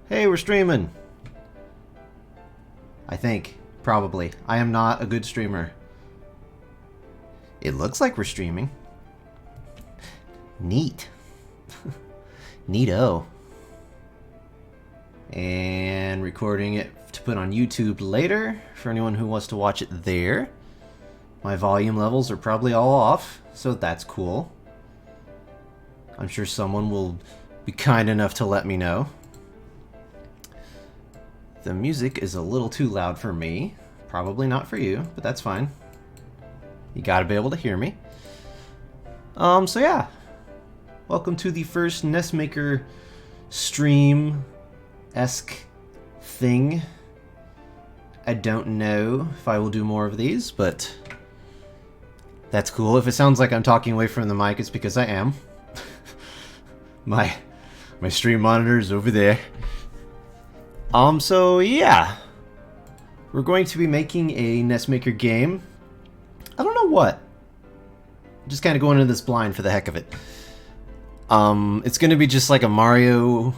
Hey, we're streaming. I think. Probably. I am not a good streamer. It looks like we're streaming. Neat. Neato. And recording it to put on YouTube later for anyone who wants to watch it there. My volume levels are probably all off, so that's cool. I'm sure someone will be kind enough to let me know. The music is a little too loud for me. Probably not for you, but that's fine. You gotta be able to hear me. So yeah. Welcome to the first NES Maker stream-esque thing. I don't know if I will do more of these, but that's cool. If it sounds like I'm talking away from the mic, it's because I am. My stream monitor is over there. So yeah. We're going to be making a NES Maker game. I don't know what. Just kind of going into this blind for the heck of it. It's going to be just like a Mario-esque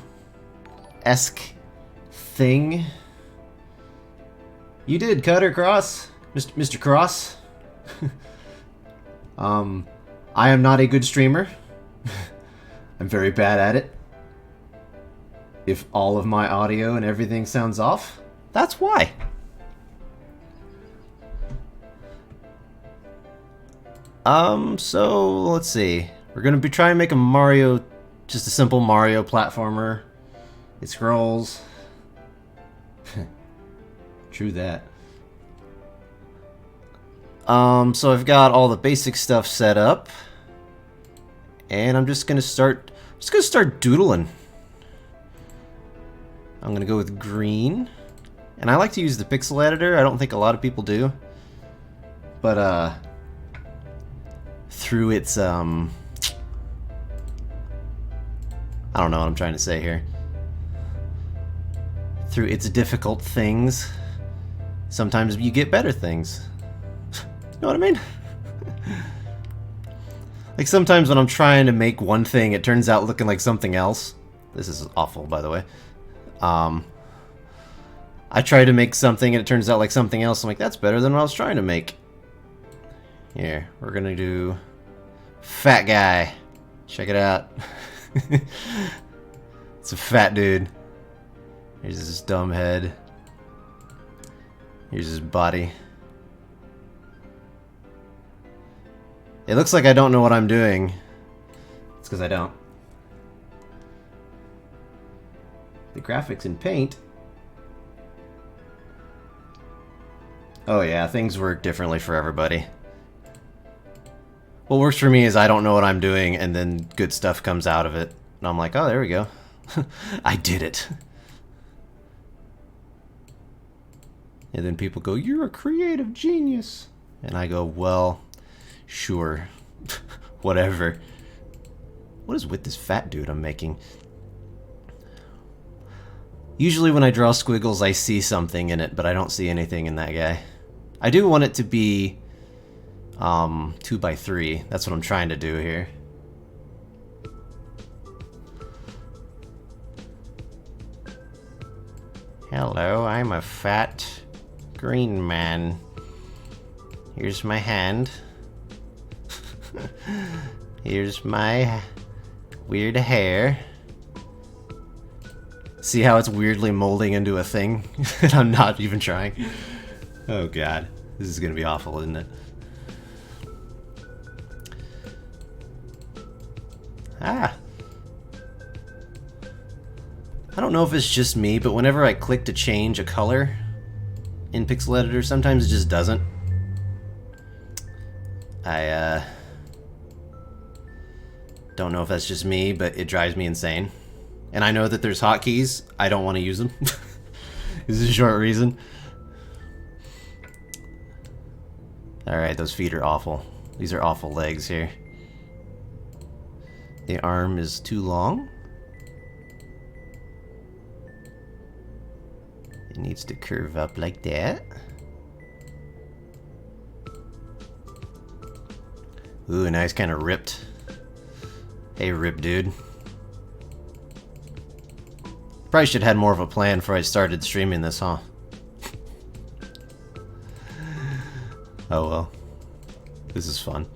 thing. You did, Cutter Cross. Mr. Cross. I am not a good streamer. I'm very bad at it. If all of my audio and everything sounds off, that's why. So let's see. We're gonna be trying to make a Mario, just a simple Mario platformer. It scrolls. True that. So I've got all the basic stuff set up, and I'm just gonna start doodling. I'm gonna go with green, and I like to use the pixel editor. I don't think a lot of people do, but through its I don't know what I'm trying to say here. Through its difficult things, sometimes you get better things. You know what I mean? Like sometimes when I'm trying to make one thing, it turns out looking like something else. This is awful, by the way. I try to make something and it turns out like something else. I'm like, that's better than what I was trying to make. Here, we're gonna do fat guy. Check it out. It's a fat dude. Here's his dumb head. Here's his body. It looks like I don't know what I'm doing. It's because I don't. The graphics in Paint. Oh yeah, things work differently for everybody. What works for me is I don't know what I'm doing and then good stuff comes out of it. And I'm like, oh, there we go. I did it. And then people go, you're a creative genius. And I go, well, sure. Whatever. What is with this fat dude I'm making? Usually when I draw squiggles, I see something in it, but I don't see anything in that guy. I do want it to be 2x3. That's what I'm trying to do here. Hello, I'm a fat green man. Here's my hand. Here's my weird hair. See how it's weirdly molding into a thing? And I'm not even trying. Oh god. This is gonna be awful, isn't it? Ah! I don't know if it's just me, but whenever I click to change a color in Pixel Editor, sometimes it just doesn't. I don't know if that's just me, but it drives me insane. And I know that there's hotkeys. I don't want to use them. This is a short reason. Alright, those feet are awful. These are awful legs here. The arm is too long. It needs to curve up like that. Ooh, now he's kind of ripped. Hey, rip dude. Probably should have had more of a plan before I started streaming this, huh? Oh well. This is fun.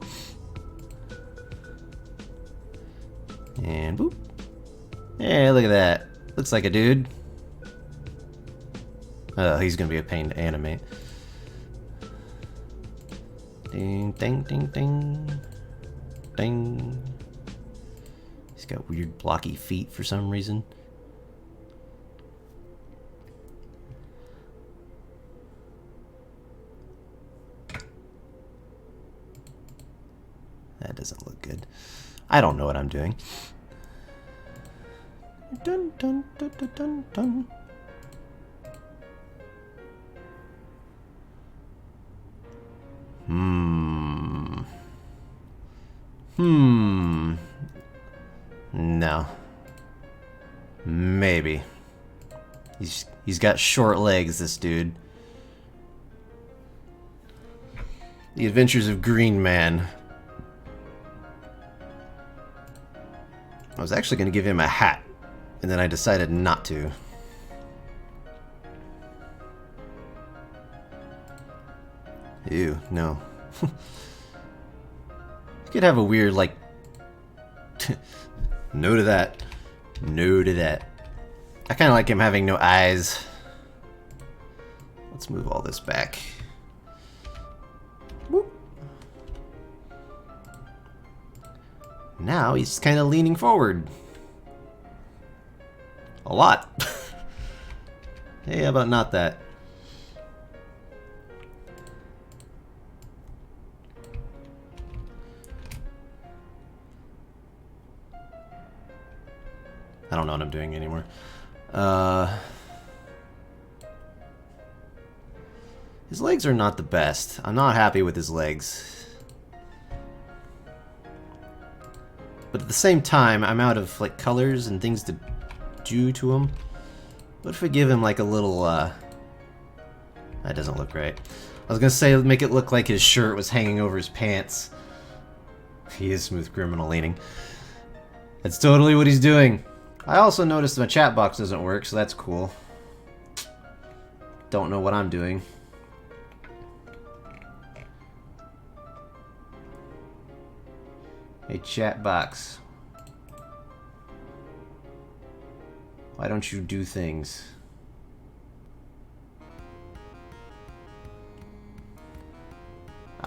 And boop. Hey, look at that. Looks like a dude. Oh, he's gonna be a pain to animate. Ding, ding, ding, ding. Ding. He's got weird blocky feet for some reason. That doesn't look good. I don't know what I'm doing. Dun, dun, dun, dun, dun, dun. No. Maybe. He's got short legs, this dude. The Adventures of Green Man. I was actually going to give him a hat, and then I decided not to. Ew, no. You could have a weird, like... No to that. No to that. I kind of like him having no eyes. Let's move all this back. Whoop. Now he's kind of leaning forward. A lot. Hey, how about not that? I don't know what I'm doing anymore. His legs are not the best. I'm not happy with his legs. But at the same time, I'm out of like colors and things to do to him. What if we give him like a little, that doesn't look right. I was gonna say make it look like his shirt was hanging over his pants. He is smooth criminal leaning. That's totally what he's doing. I also noticed my chat box doesn't work, so that's cool. Don't know what I'm doing. Hey, chat box. Why don't you do things?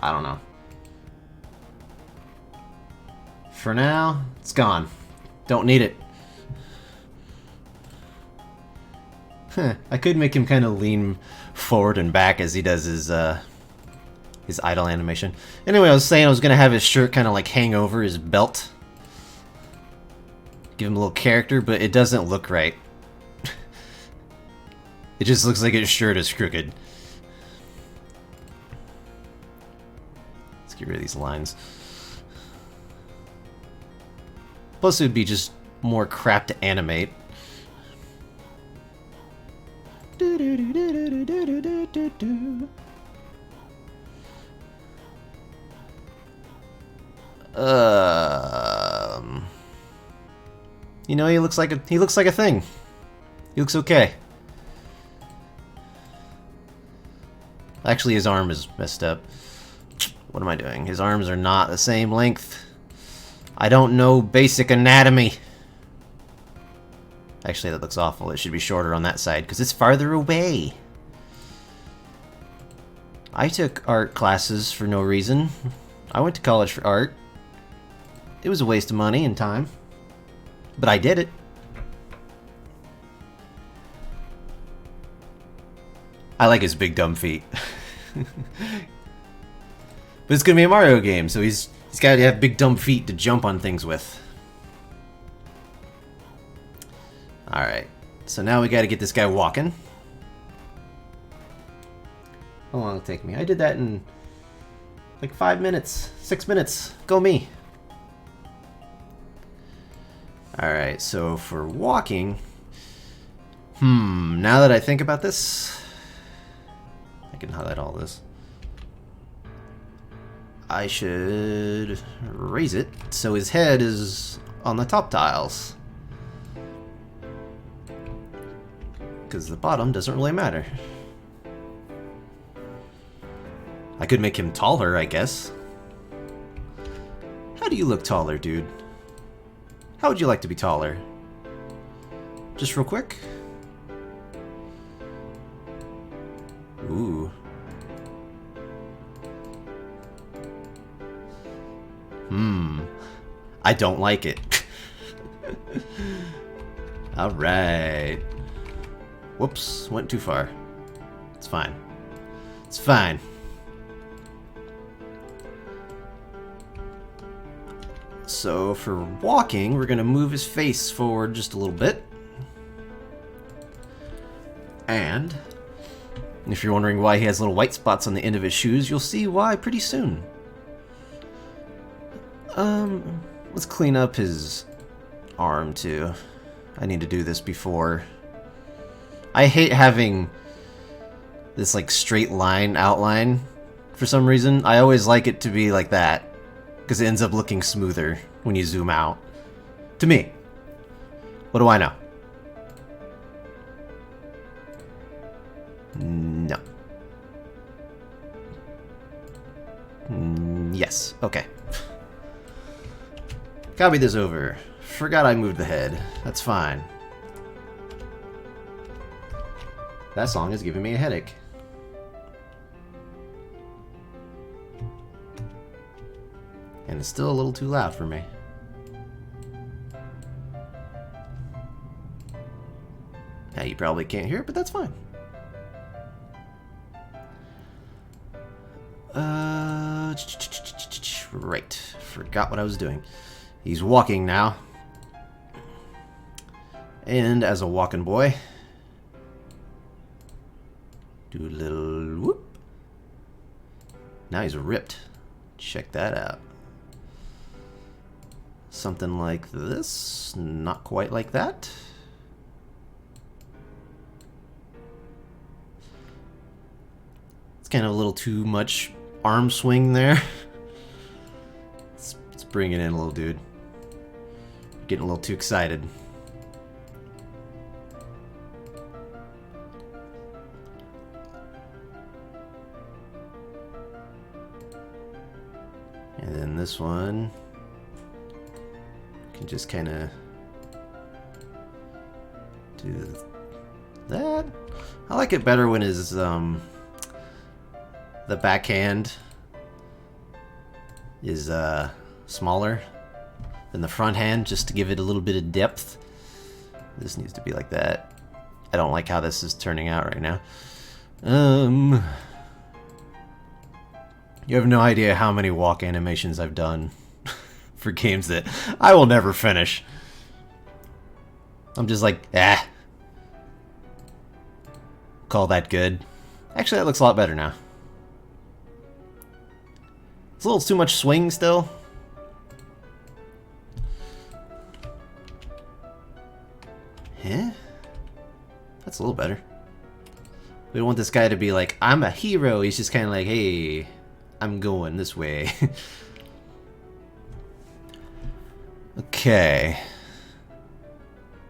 I don't know. For now, it's gone. Don't need it. I could make him kind of lean forward and back as he does his idle animation. Anyway, I was saying I was going to have his shirt kind of like hang over his belt. Give him a little character, but it doesn't look right. It just looks like his shirt is crooked. Let's get rid of these lines. Plus it would be just more crap to animate. You know, he looks like a thing. He looks okay. Actually, his arm is messed up. What am I doing? His arms are not the same length. I don't know basic anatomy. Actually, that looks awful. It should be shorter on that side because it's farther away. I took art classes for no reason. I went to college for art. It was a waste of money and time. But I did it. I like his big dumb feet. But it's gonna be a Mario game, so he's got to have big dumb feet to jump on things with. Alright, so now we got to get this guy walking. How long will it take me? I did that in like 5 minutes, 6 minutes. Go me. Alright, so for walking... now that I think about this... I can highlight all this. I should raise it so his head is on the top tiles. because the bottom doesn't really matter. I could make him taller, I guess. How do you look taller, dude? How would you like to be taller? Just real quick. Ooh. I don't like it. Alright. Whoops, went too far. It's fine. It's fine. So for walking, we're gonna move his face forward just a little bit. And if you're wondering why he has little white spots on the end of his shoes, you'll see why pretty soon. Let's clean up his arm too. I need to do this before. I hate having this like straight line outline for some reason. I always like it to be like that because it ends up looking smoother when you zoom out. To me. What do I know? No. Yes. Okay. Copy this over. Forgot I moved the head. That's fine. That song is giving me a headache. And it's still a little too loud for me. Now you probably can't hear it, but that's fine. Right. Forgot what I was doing. He's walking now. And as a walking boy, do a little whoop. Now he's ripped. Check that out. Something like this. Not quite like that. It's kind of a little too much arm swing there. Let's bring it in a little, dude. Getting a little too excited. And then this one can just kind of do that. I like it better when his the backhand is smaller than the front hand, just to give it a little bit of depth. This needs to be like that. I don't like how this is turning out right now. You have no idea how many walk animations I've done for games that I will never finish. I'm just like, call that good. Actually, that looks a lot better now. It's a little too much swing still. Huh? That's a little better. We don't want this guy to be like, I'm a hero. He's just kind of like, hey, I'm going this way. Okay.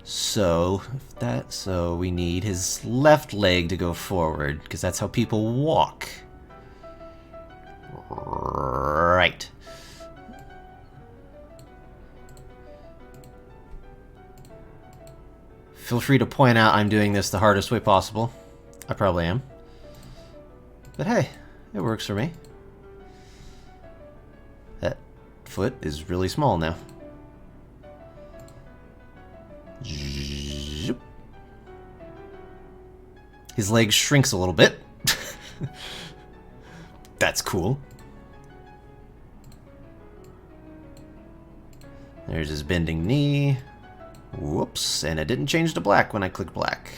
So we need his left leg to go forward, because that's how people walk. Right. Feel free to point out I'm doing this the hardest way possible. I probably am. But hey, it works for me. That foot is really small now. Zoop. His leg shrinks a little bit. That's cool. There's his bending knee. Whoops, and it didn't change to black when I clicked black.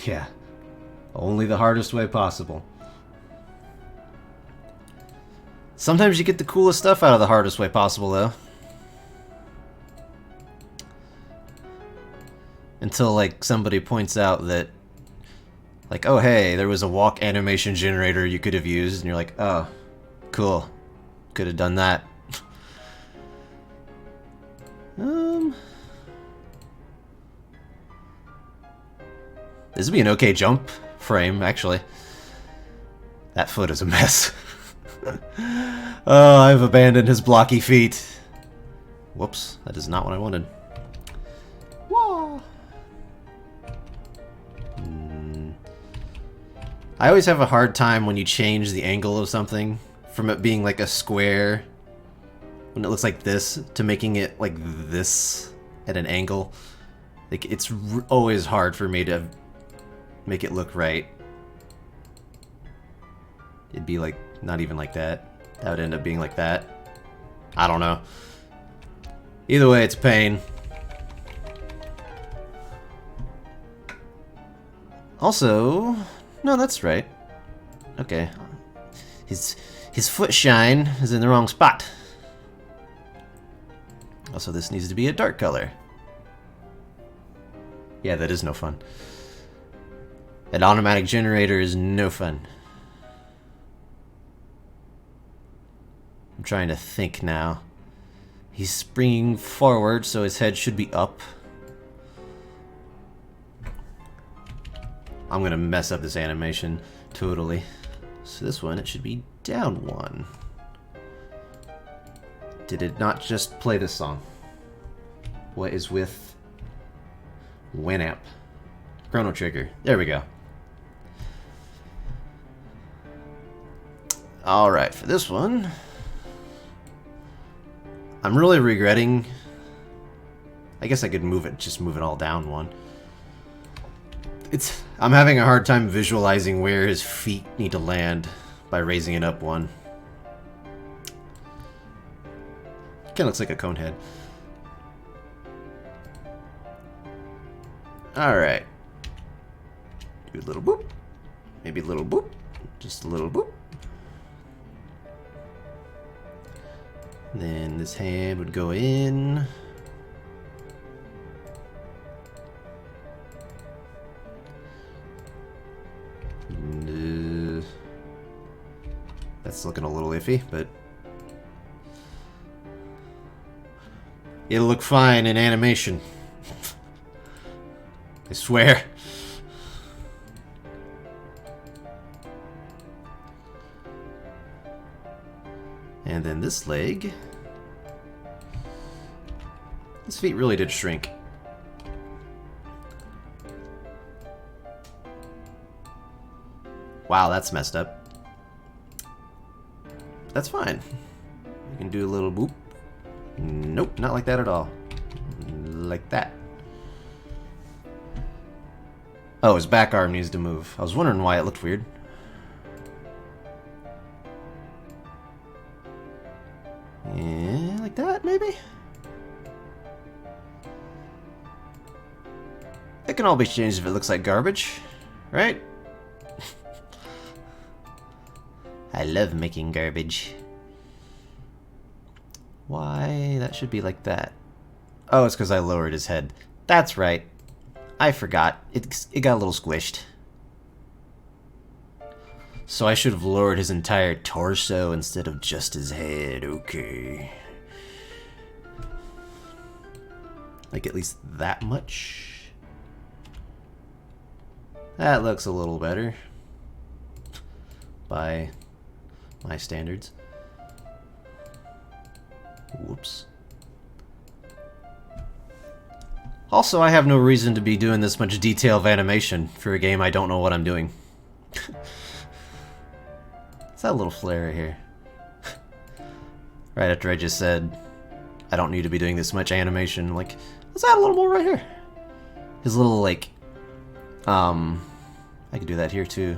Yeah, only the hardest way possible. Sometimes you get the coolest stuff out of the hardest way possible, though. Until, like, somebody points out that, like, oh, hey, there was a walk animation generator you could have used, and you're like, oh, cool. Could have done that. This would be an okay jump frame, actually. That foot is a mess. Oh, I've abandoned his blocky feet. Whoops, that is not what I wanted. Whoa. I always have a hard time when you change the angle of something from it being like a square when it looks like this to making it like this at an angle. Like, it's always hard for me to make it look right. It'd be like not even like that. That would end up being like that. I don't know. Either way, it's a pain. Also, no, that's right. Okay. His foot shine is in the wrong spot. Also, this needs to be a dark color. Yeah, that is no fun. An automatic generator is no fun. I'm trying to think now. He's springing forward, so his head should be up. I'm gonna mess up this animation totally. So this one, it should be down one. Did it not just play this song? What is with Winamp? Chrono Trigger. There we go. Alright, for this one, I'm really regretting. I guess I could just move it all down one. I'm having a hard time visualizing where his feet need to land by raising it up one. Kinda looks like a cone head. Alright. Do a little boop. Maybe a little boop. Just a little boop. Then this hand would go in. And, that's looking a little iffy, but it'll look fine in animation. I swear. And then this leg. His feet really did shrink. Wow, that's messed up. That's fine. You can do a little boop. Nope, not like that at all. Like that. Oh, his back arm needs to move. I was wondering why it looked weird. Yeah, like that, maybe? It can all be changed if it looks like garbage, right? I love making garbage. Why? That should be like that. Oh, it's because I lowered his head. That's right. I forgot. It got a little squished. So I should have lowered his entire torso instead of just his head. Okay. Like at least that much. That looks a little better. By my standards. Whoops. Also, I have no reason to be doing this much detail of animation for a game I don't know what I'm doing. What's that little flare right here? Right after I just said I don't need to be doing this much animation, like, let's add a little more right here. His little, like, I could do that here too.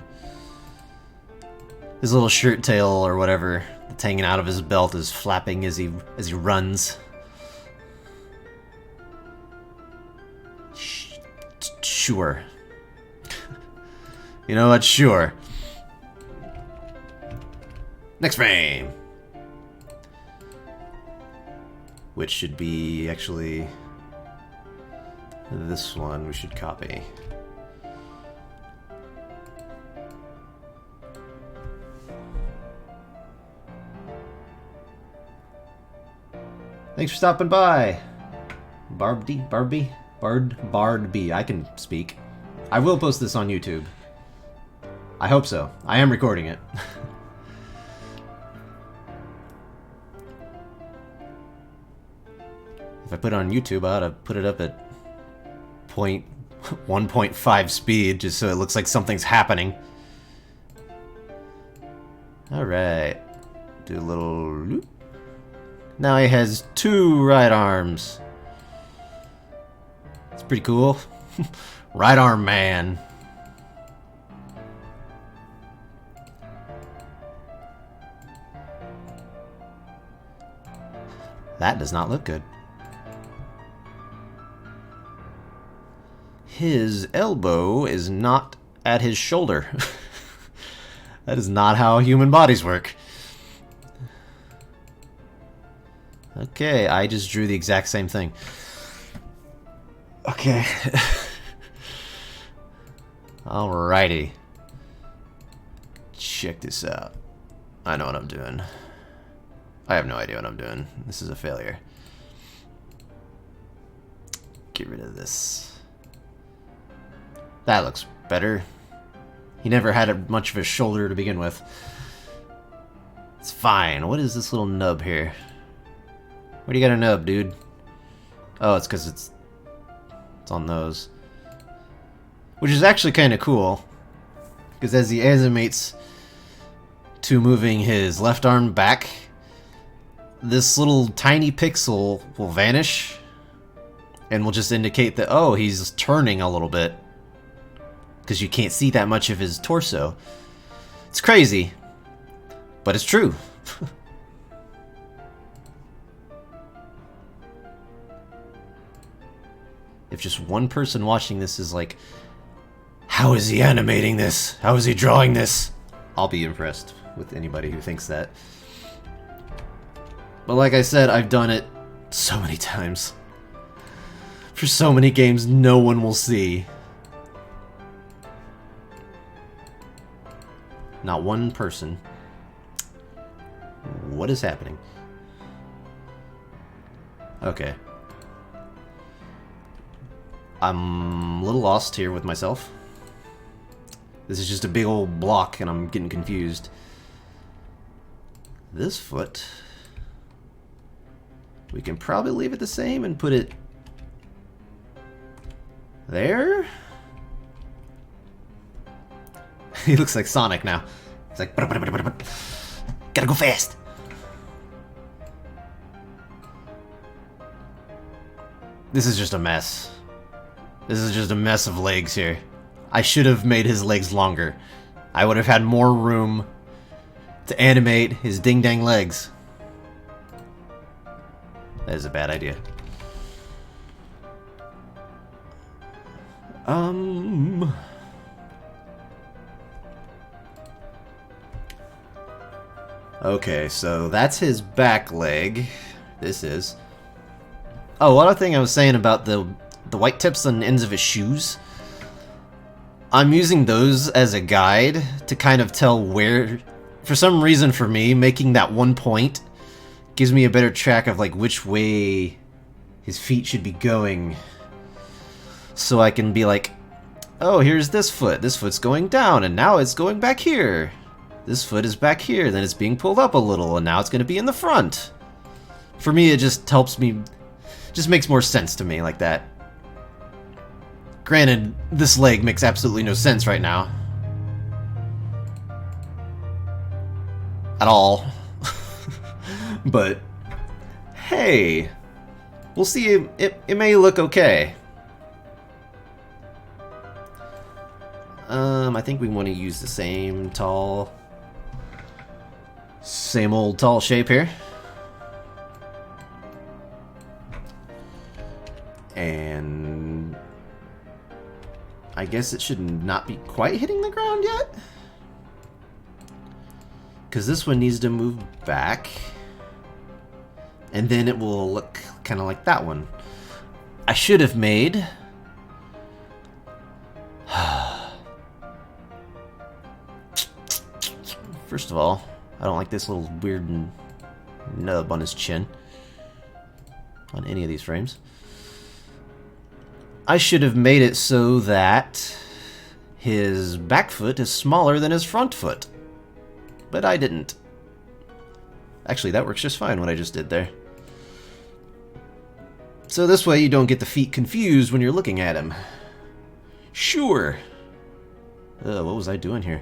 His little shirt tail or whatever that's hanging out of his belt is flapping as he runs. Sure. You know what? Sure. Next frame. Which should be actually this one we should copy. Thanks for stopping by. Bard B. I can speak. I will post this on YouTube. I hope so. I am recording it. If I put it on YouTube, I ought to put it up at 1.5 speed, just so it looks like something's happening. Alright. Do a little loop. Now he has 2 right arms. It's pretty cool. Right arm man. That does not look good. His elbow is not at his shoulder. That is not how human bodies work. Okay, I just drew the exact same thing. Okay. Alrighty. Check this out. I know what I'm doing. I have no idea what I'm doing. This is a failure. Get rid of this. That looks better. He never had much of a shoulder to begin with. It's fine. What is this little nub here? Where do you got a nub, dude? Oh, it's because it's on those. Which is actually kind of cool. Because as he animates to moving his left arm back, this little tiny pixel will vanish and will just indicate that, oh, he's turning a little bit. Because you can't see that much of his torso. It's crazy, but it's true. If just one person watching this is like, how is he animating this? How is he drawing this? I'll be impressed with anybody who thinks that. But like I said, I've done it so many times. For so many games no one will see. Not one person. What is happening? Okay. I'm a little lost here with myself. This is just a big old block and I'm getting confused. This foot, we can probably leave it the same and put it there. He looks like Sonic now. It's like, gotta go fast. This is just a mess. This is just a mess of legs here. I should have made his legs longer. I would have had more room to animate his ding-dang legs. That is a bad idea. Okay, so that's his back leg. This is. Oh, one other thing I was saying about the white tips on the ends of his shoes. I'm using those as a guide to kind of tell where, for some reason for me, making that one point gives me a better track of like which way his feet should be going. So I can be like, oh, here's this foot. This foot's going down and now it's going back here. This foot is back here, then it's being pulled up a little and now it's going to be in the front. For me, it just helps me, just makes more sense to me like that. Granted, this leg makes absolutely no sense right now. At all. But, hey, we'll see, it may look okay. I think we want to use the same old tall shape here. And I guess it should not be quite hitting the ground yet. Because this one needs to move back. And then it will look kind of like that one. I should have made... First of all, I don't like this little weird nub on his chin. On any of these frames. I should have made it so that his back foot is smaller than his front foot. But I didn't. Actually, that works just fine, what I just did there. So this way you don't get the feet confused when you're looking at him. Sure. What was I doing here?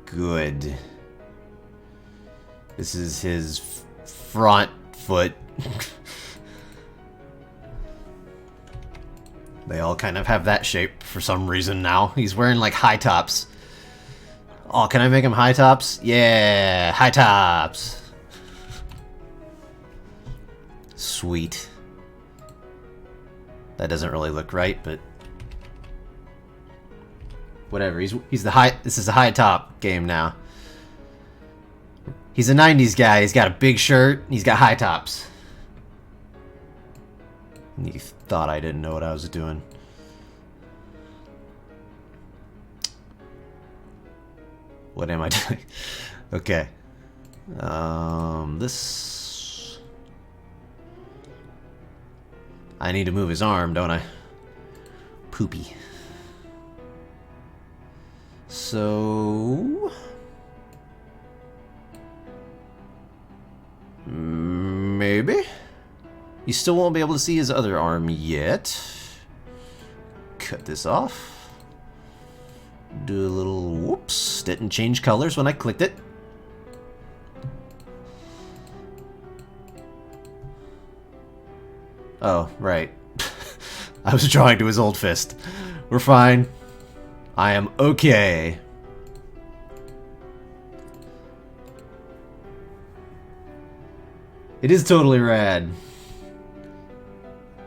Good. This is his front foot. They all kind of have that shape for some reason now. He's wearing like high tops. Oh, can I make him high tops? Yeah, high tops. Sweet. That doesn't really look right, but whatever. He's the high. This is a high top game now. He's a 90s guy. He's got a big shirt. He's got high tops. You thought I didn't know what I was doing. What am I doing? Okay. This... I need to move his arm, don't I? Poopy. So... maybe? You still won't be able to see his other arm yet. Cut this off. Do a little whoops. Didn't change colors when I clicked it. Oh, right. I was drawing to his old fist. We're fine. I am okay. It is totally rad.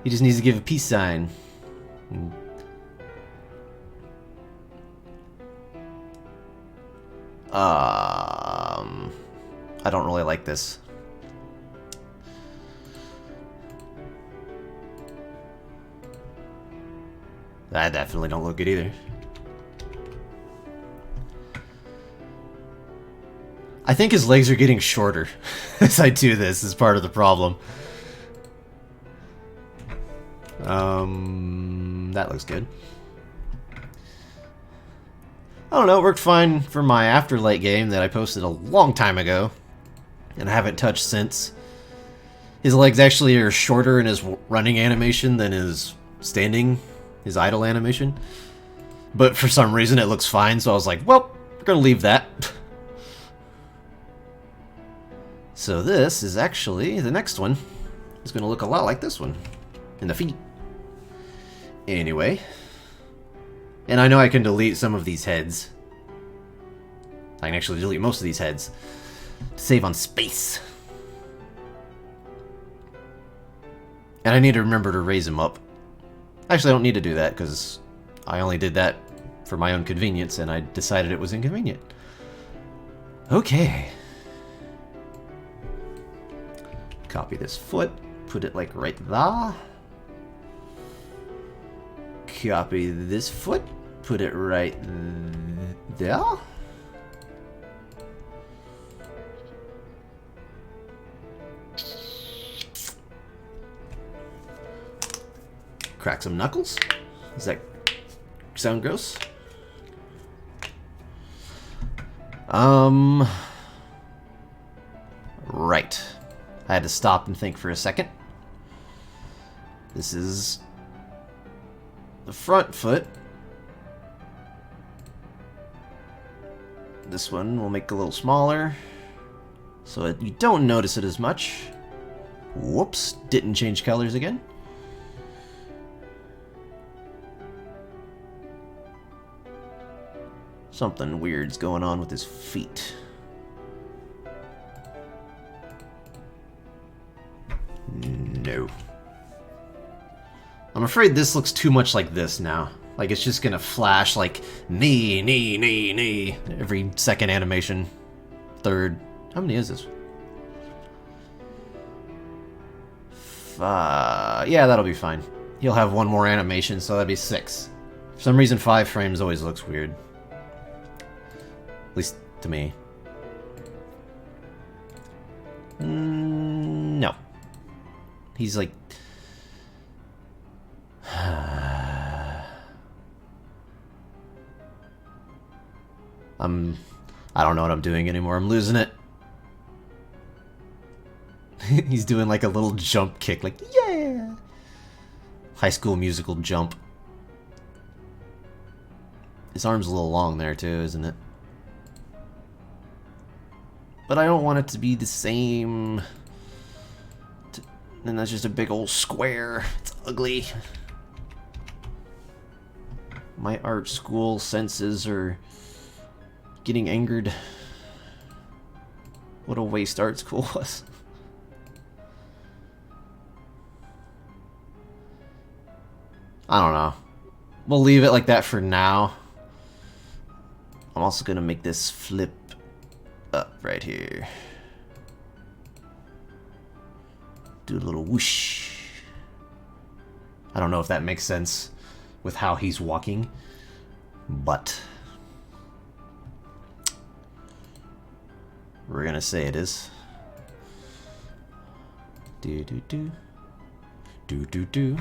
He just needs to give a peace sign. I don't really like this. That definitely don't look good either. I think his legs are getting shorter as I do this is part of the problem. That looks good. I don't know, it worked fine for my Afterlight game that I posted a long time ago, and I haven't touched since. His legs actually are shorter in his running animation than his standing, his idle animation. But for some reason it looks fine, so I was like, well, we're gonna leave that. So this is actually, the next one is gonna look a lot like this one, in the feet. Anyway. And I know I can delete some of these heads. I can actually delete most of these heads to save on space. And I need to remember to raise them up. Actually, I don't need to do that because I only did that for my own convenience and I decided it was inconvenient. Okay. Copy this foot, put it like right there. Copy this foot, put it right there. Crack some knuckles. Does that sound gross? Right. I had to stop and think for a second. This is the front foot. This one will make a little smaller so you don't notice it as much. Whoops, didn't change colors again. Something weird's going on with his feet. No. I'm afraid this looks too much like this now. Like it's just gonna flash like knee, knee, knee, knee every second animation. Third. How many is this? Yeah, that'll be fine. He'll have one more animation, so that'd be 6. For some reason 5 frames always looks weird. At least to me. No. He's like... I don't know what I'm doing anymore. I'm losing it. He's doing like a little jump kick, like, yeah! High School Musical jump. His arm's a little long there too, isn't it? But I don't want it to be the same. And that's just a big old square. It's ugly. My art school senses are getting angered. What a waste art school was. I don't know. We'll leave it like that for now. I'm also gonna make this flip up right here. Do a little whoosh. I don't know if that makes sense with how he's walking, but we're gonna say it is. Do do do. Do do do.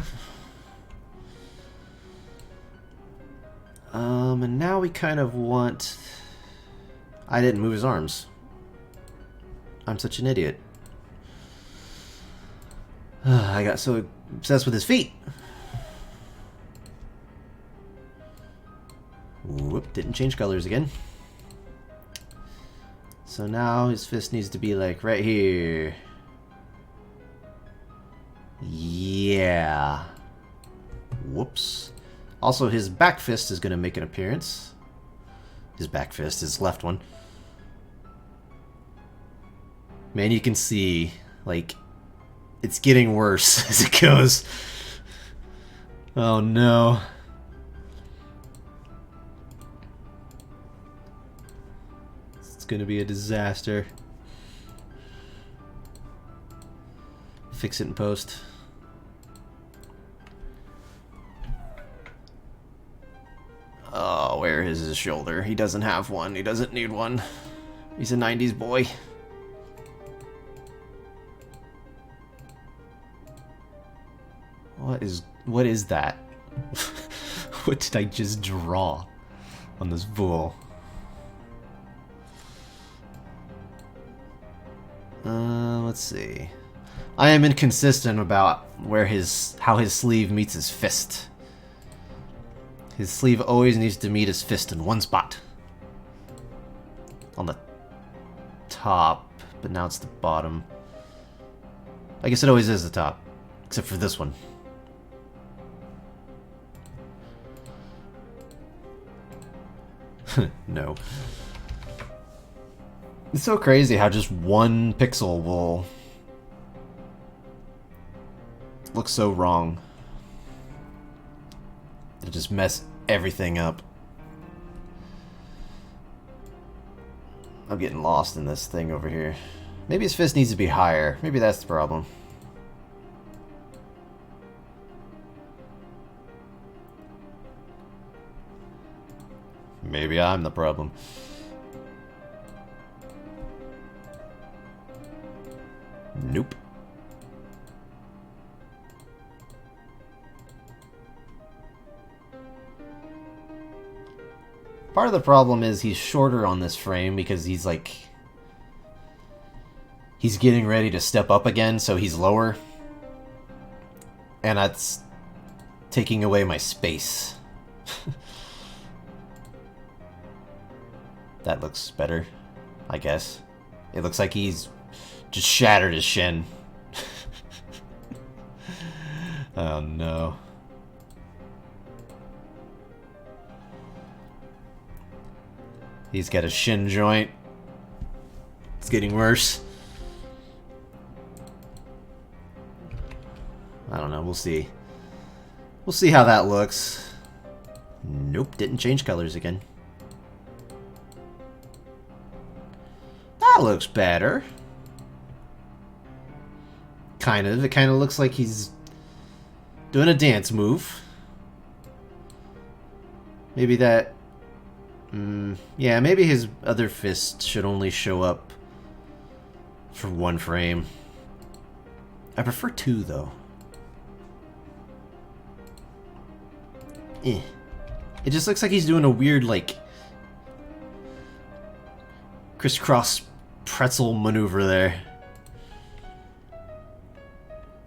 And now we kind of want... I didn't move his arms. I'm such an idiot. I got so obsessed with his feet. Whoop, didn't change colors again. So now his fist needs to be like right here. Yeah. Whoops. Also, his back fist is going to make an appearance. His back fist, his left one. Man, you can see, like, it's getting worse as it goes. Oh no. It's going to be a disaster. Fix it in post. Oh, where is his shoulder? He doesn't have one. He doesn't need one. He's a 90s boy. What is that? What did I just draw on this bull? Let's see. I am inconsistent about where how his sleeve meets his fist. His sleeve always needs to meet his fist in one spot. On the top, but now it's the bottom. I guess it always is the top, except for this one. No. It's so crazy how just one pixel will look so wrong. It'll just mess everything up. I'm getting lost in this thing over here. Maybe his fist needs to be higher. Maybe that's the problem. Maybe I'm the problem. Nope. Part of the problem is he's shorter on this frame because he's like... he's getting ready to step up again, so he's lower. And that's taking away my space. That looks better, I guess. It looks like he's just shattered his shin. Oh no. He's got a shin joint. It's getting worse. I don't know, we'll see. We'll see how that looks. Nope, didn't change colors again. That looks better. Kind of. It kind of looks like he's doing a dance move. Maybe that... yeah, maybe his other fist should only show up for 1 frame. I prefer 2 though. It just looks like he's doing a weird, like, crisscross pretzel maneuver there.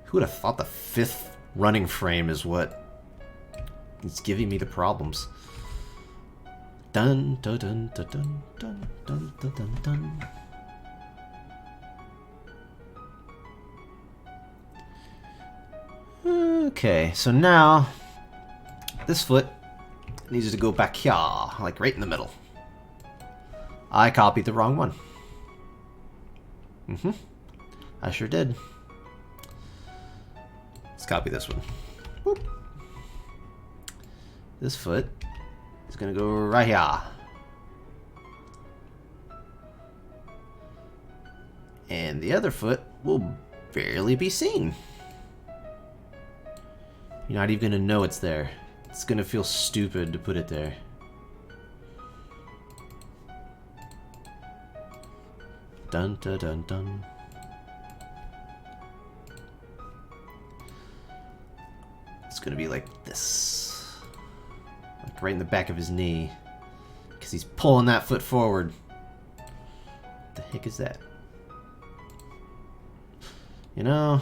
Who would have thought the 5th running frame is what is giving me the problems? Dun dun dun dun dun dun dun dun dun dun. Okay, so now this foot needs to go back here, like right in the middle. I copied the wrong one. I sure did. Let's copy this one. Whoop. This foot is gonna go right here. And the other foot will barely be seen. You're not even gonna know it's there. It's gonna feel stupid to put it there. Dun dun dun dun. It's gonna be like this. Like right in the back of his knee. Because he's pulling that foot forward. What the heck is that? You know...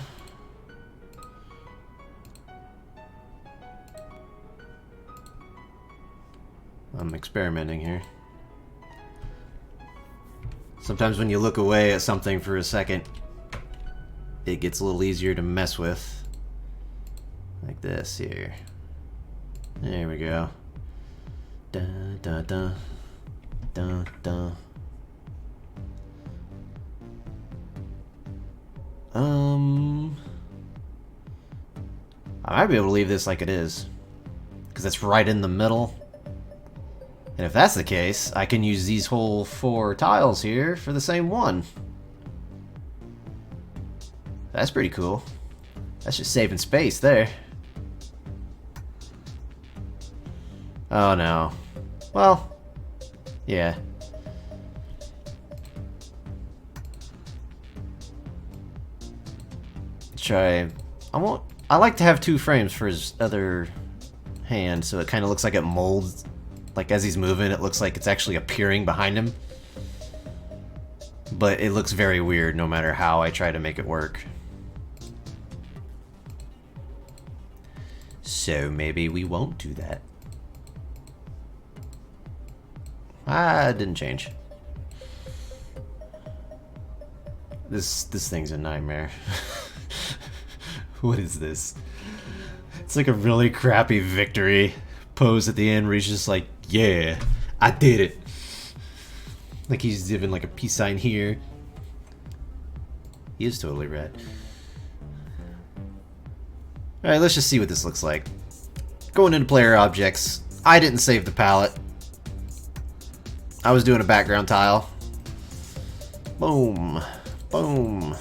I'm experimenting here. Sometimes when you look away at something for a second, it gets a little easier to mess with. Like this here. There we go. Dun dun dun. Dun dun. I might be able to leave this like it is. Because it's right in the middle. And if that's the case, I can use these whole 4 tiles here for the same one. That's pretty cool. That's just saving space there. Oh no. Well, yeah. Let's try... I like to have 2 frames for his other hand, so it kind of looks like it molds. Like, as he's moving, it looks like it's actually appearing behind him. But it looks very weird no matter how I try to make it work. So maybe we won't do that. Ah, it didn't change. This thing's a nightmare. What is this? It's like a really crappy victory pose at the end where he's just like, yeah, I did it. Like he's giving like a peace sign here. He is totally red. Alright, let's just see what this looks like. Going into player objects, I didn't save the palette. I was doing a background tile. Boom. Boom.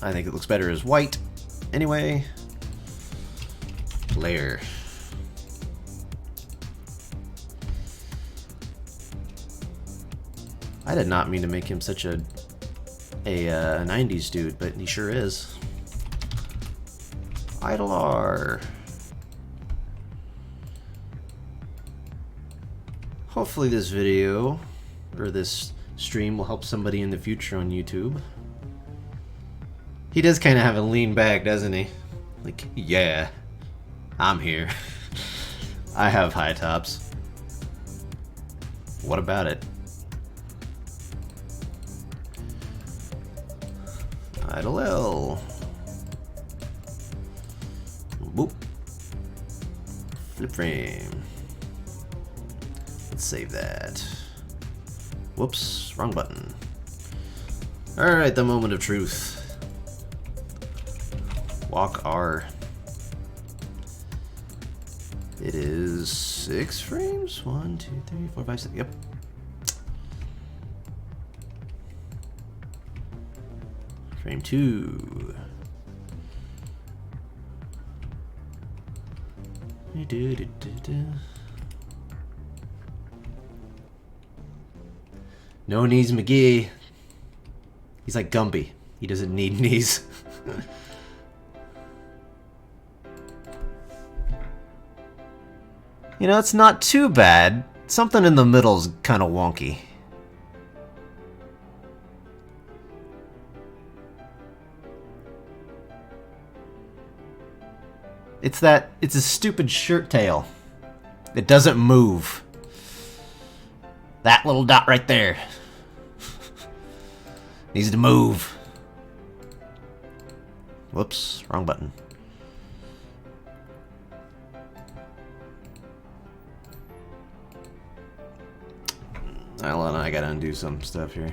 I think it looks better as white. Anyway. Layer. I did not mean to make him such a 90s dude, but he sure is. Idler. Hopefully this video, or this stream, will help somebody in the future on YouTube. He does kind of have a lean back, doesn't he? Like, yeah, I'm here. I have high tops. What about it? Idle L. Boop. Flip frame. Let's save that. Whoops, wrong button. Alright, the moment of truth. Walk R. It is 6 frames? 1, 2, 3, 4, 5, 6. Yep. Frame 2. No knees McGee. He's like Gumby. He doesn't need knees. You know, it's not too bad. Something in the middle's kind of wonky. It's a stupid shirt tail. It doesn't move. That little dot right there. Needs to move. Whoops, wrong button. Hold on, I gotta undo some stuff here.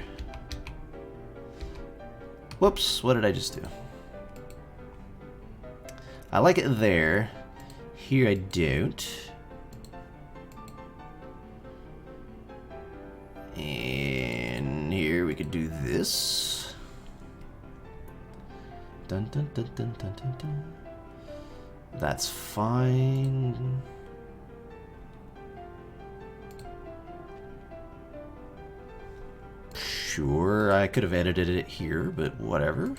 Whoops, what did I just do? I like it there. Here I don't. And here we could do this. Dun dun dun dun dun dun dun. That's fine. Sure, I could have edited it here, but whatever.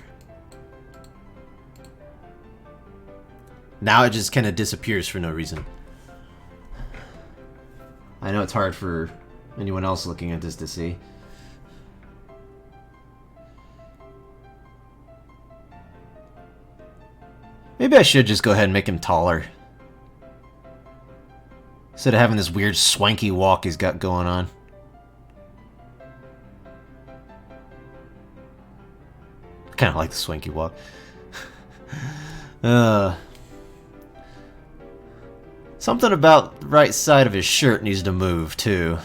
Now it just kind of disappears for no reason. I know it's hard for anyone else looking at this to see. Maybe I should just go ahead and make him taller. Instead of having this weird swanky walk he's got going on. Kind of like the swanky walk. Something about the right side of his shirt needs to move too.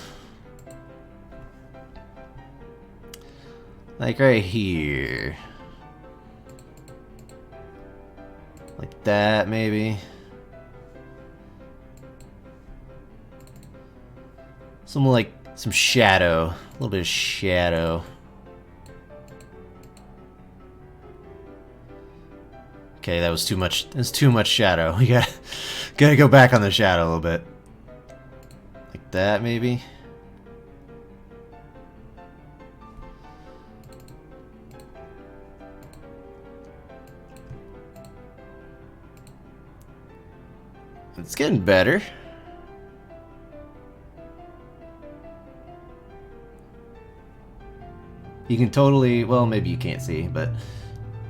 Like right here. Like that, maybe. Some shadow. A little bit of shadow. Okay, that was too much. That's too much shadow. We gotta go back on the shadow a little bit. Like that, maybe. It's getting better. You can totally, well, maybe you can't see, but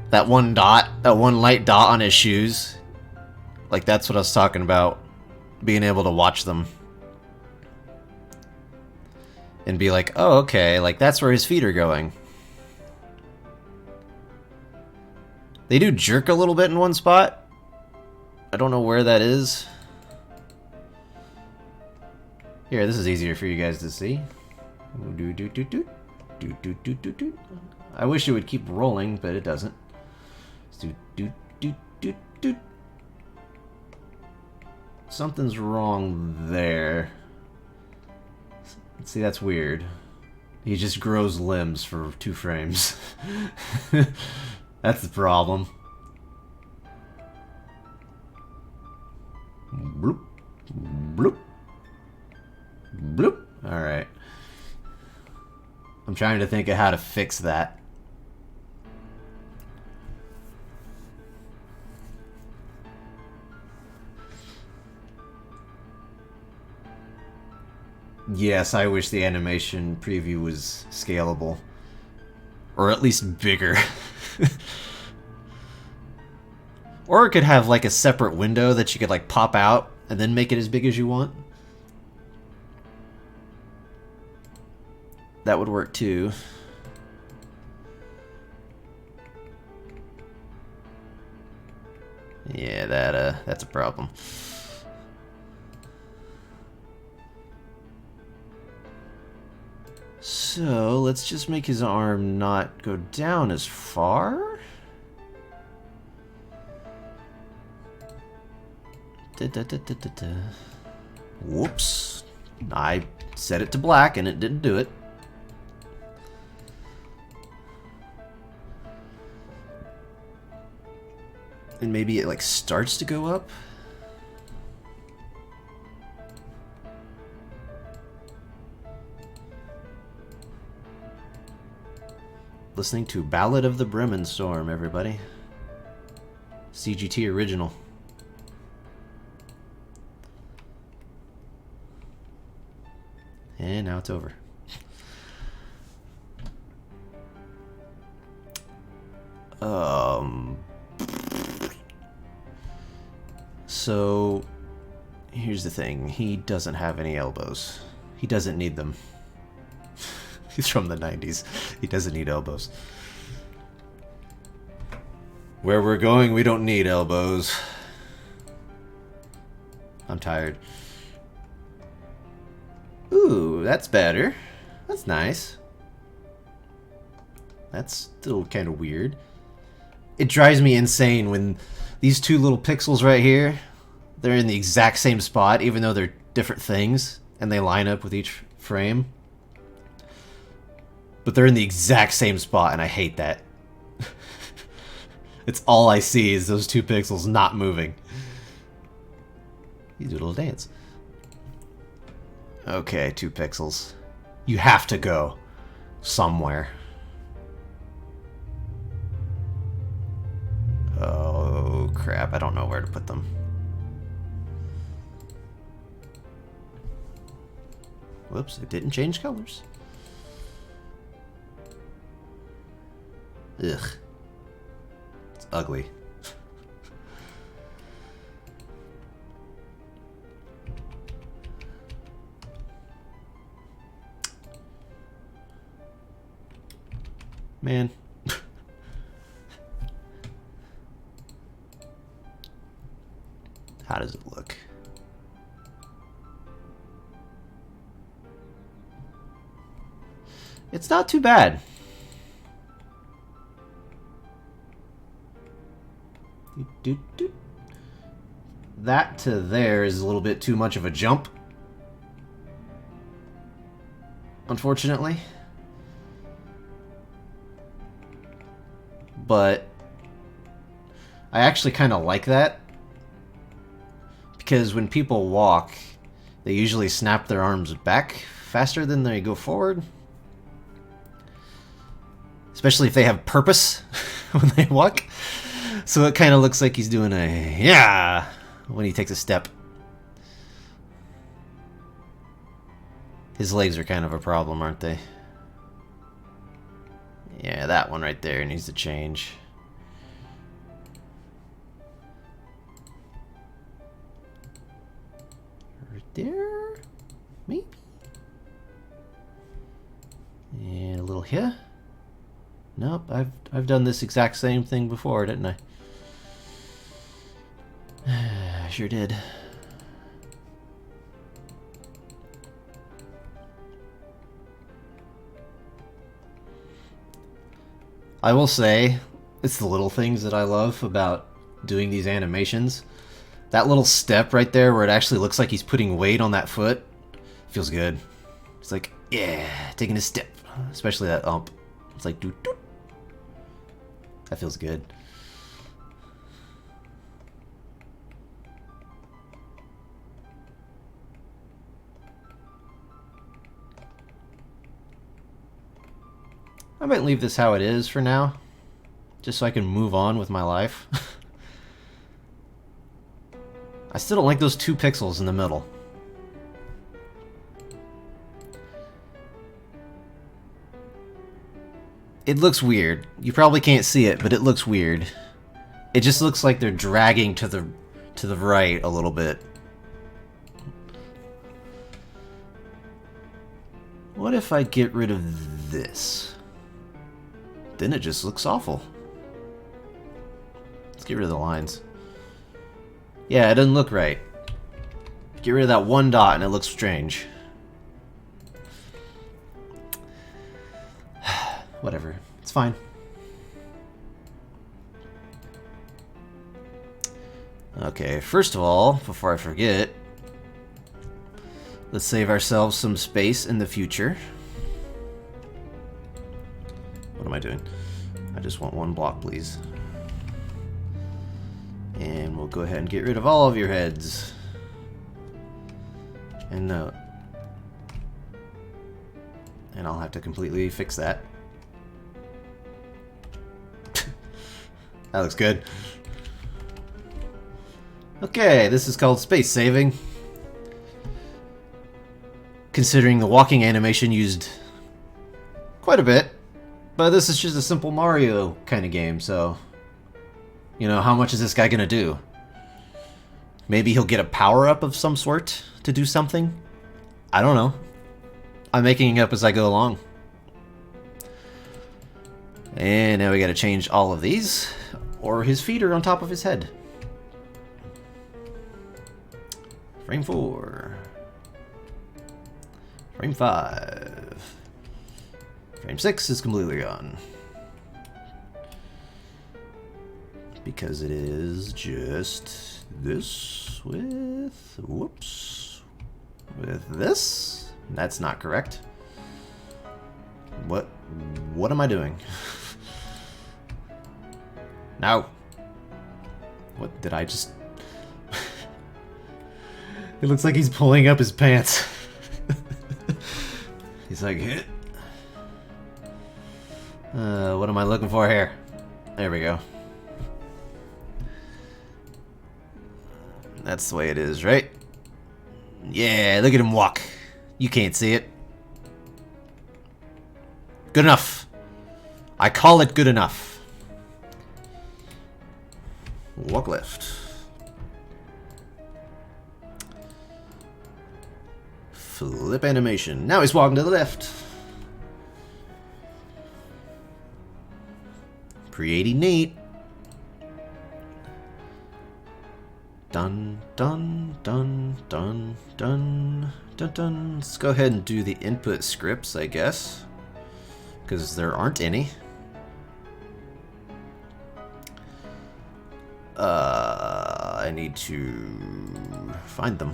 that one dot, that one light dot on his shoes, like that's what I was talking about, being able to watch them. And be like, oh, okay, like that's where his feet are going. They do jerk a little bit in one spot. I don't know where that is. Here, this is easier for you guys to see. I wish it would keep rolling, but it doesn't. Something's wrong there. See, that's weird. He just grows limbs for 2 frames. That's the problem. Bloop. Bloop. Bloop. Alright. I'm trying to think of how to fix that. Yes, I wish the animation preview was scalable. Or at least bigger. Or it could have like a separate window that you could like pop out and then make it as big as you want. That would work too. Yeah, that's a problem. So, let's just make his arm not go down as far. Whoops. I set it to black and it didn't do it. And maybe it like starts to go up. listening to Ballad of the Bremen Storm, everybody. CGT original. And now it's over. So, here's the thing. He doesn't have any elbows. He doesn't need them. He's from the 90s. He doesn't need elbows. Where we're going, we don't need elbows. I'm tired. Ooh, that's better. That's nice. That's still kind of weird. It drives me insane when these two little pixels right here, they're in the exact same spot, even though they're different things, and they line up with each frame. But they're in the exact same spot, and I hate that. It's all I see is those two pixels not moving. You do a little dance. Okay, 2 pixels. You have to go somewhere. Oh, crap. I don't know where to put them. Whoops, it didn't change colors. Ugh. It's ugly. Man. How does it look? It's not too bad. That to there is a little bit too much of a jump, unfortunately. But I actually kind of like that, because when people walk, they usually snap their arms back faster than they go forward. Especially if they have purpose when they walk. So it kind of looks like he's doing a yeah when he takes a step. His legs are kind of a problem, aren't they? Yeah, that one right there needs to change. Right there? Maybe? And a little here. Nope, I've done this exact same thing before, didn't I? I sure did. I will say, it's the little things that I love about doing these animations. That little step right there where it actually looks like he's putting weight on that foot feels good. It's like, yeah, taking a step. Especially that ump. It's like, doot doot. That feels good. I might leave this how it is for now, just so I can move on with my life. I still don't like those 2 pixels in the middle. It looks weird. You probably can't see it, but it looks weird. It just looks like they're dragging to the right a little bit. What if I get rid of this? Then it just looks awful. Let's get rid of the lines. Yeah, it doesn't look right. Get rid of that 1 dot and it looks strange. Whatever. It's fine. Okay, first of all, before I forget, let's save ourselves some space in the future. What am I doing? I just want 1 block, please. And we'll go ahead and get rid of all of your heads. And I'll have to completely fix that. That looks good. Okay, this is called space saving. Considering the walking animation used quite a bit. But this is just a simple Mario kind of game, so... You know, how much is this guy gonna do? Maybe he'll get a power-up of some sort to do something? I don't know. I'm making it up as I go along. And now we gotta change all of these, or his feet are on top of his head. Frame 4. Frame 5. Frame 6 is completely gone. Because it is just this with... Whoops. With this? That's not correct. What am I doing? No. What did I just... It looks like he's pulling up his pants. He's like, hit. What am I looking for here? There we go. That's the way it is, right? Yeah, look at him walk. You can't see it. Good enough. I call it good enough. Walk left. Flip animation. Now he's walking to the left. Pretty neat. Dun dun dun dun dun dun dun. Let's go ahead and do the input scripts, I guess, because there aren't any. I need to find them.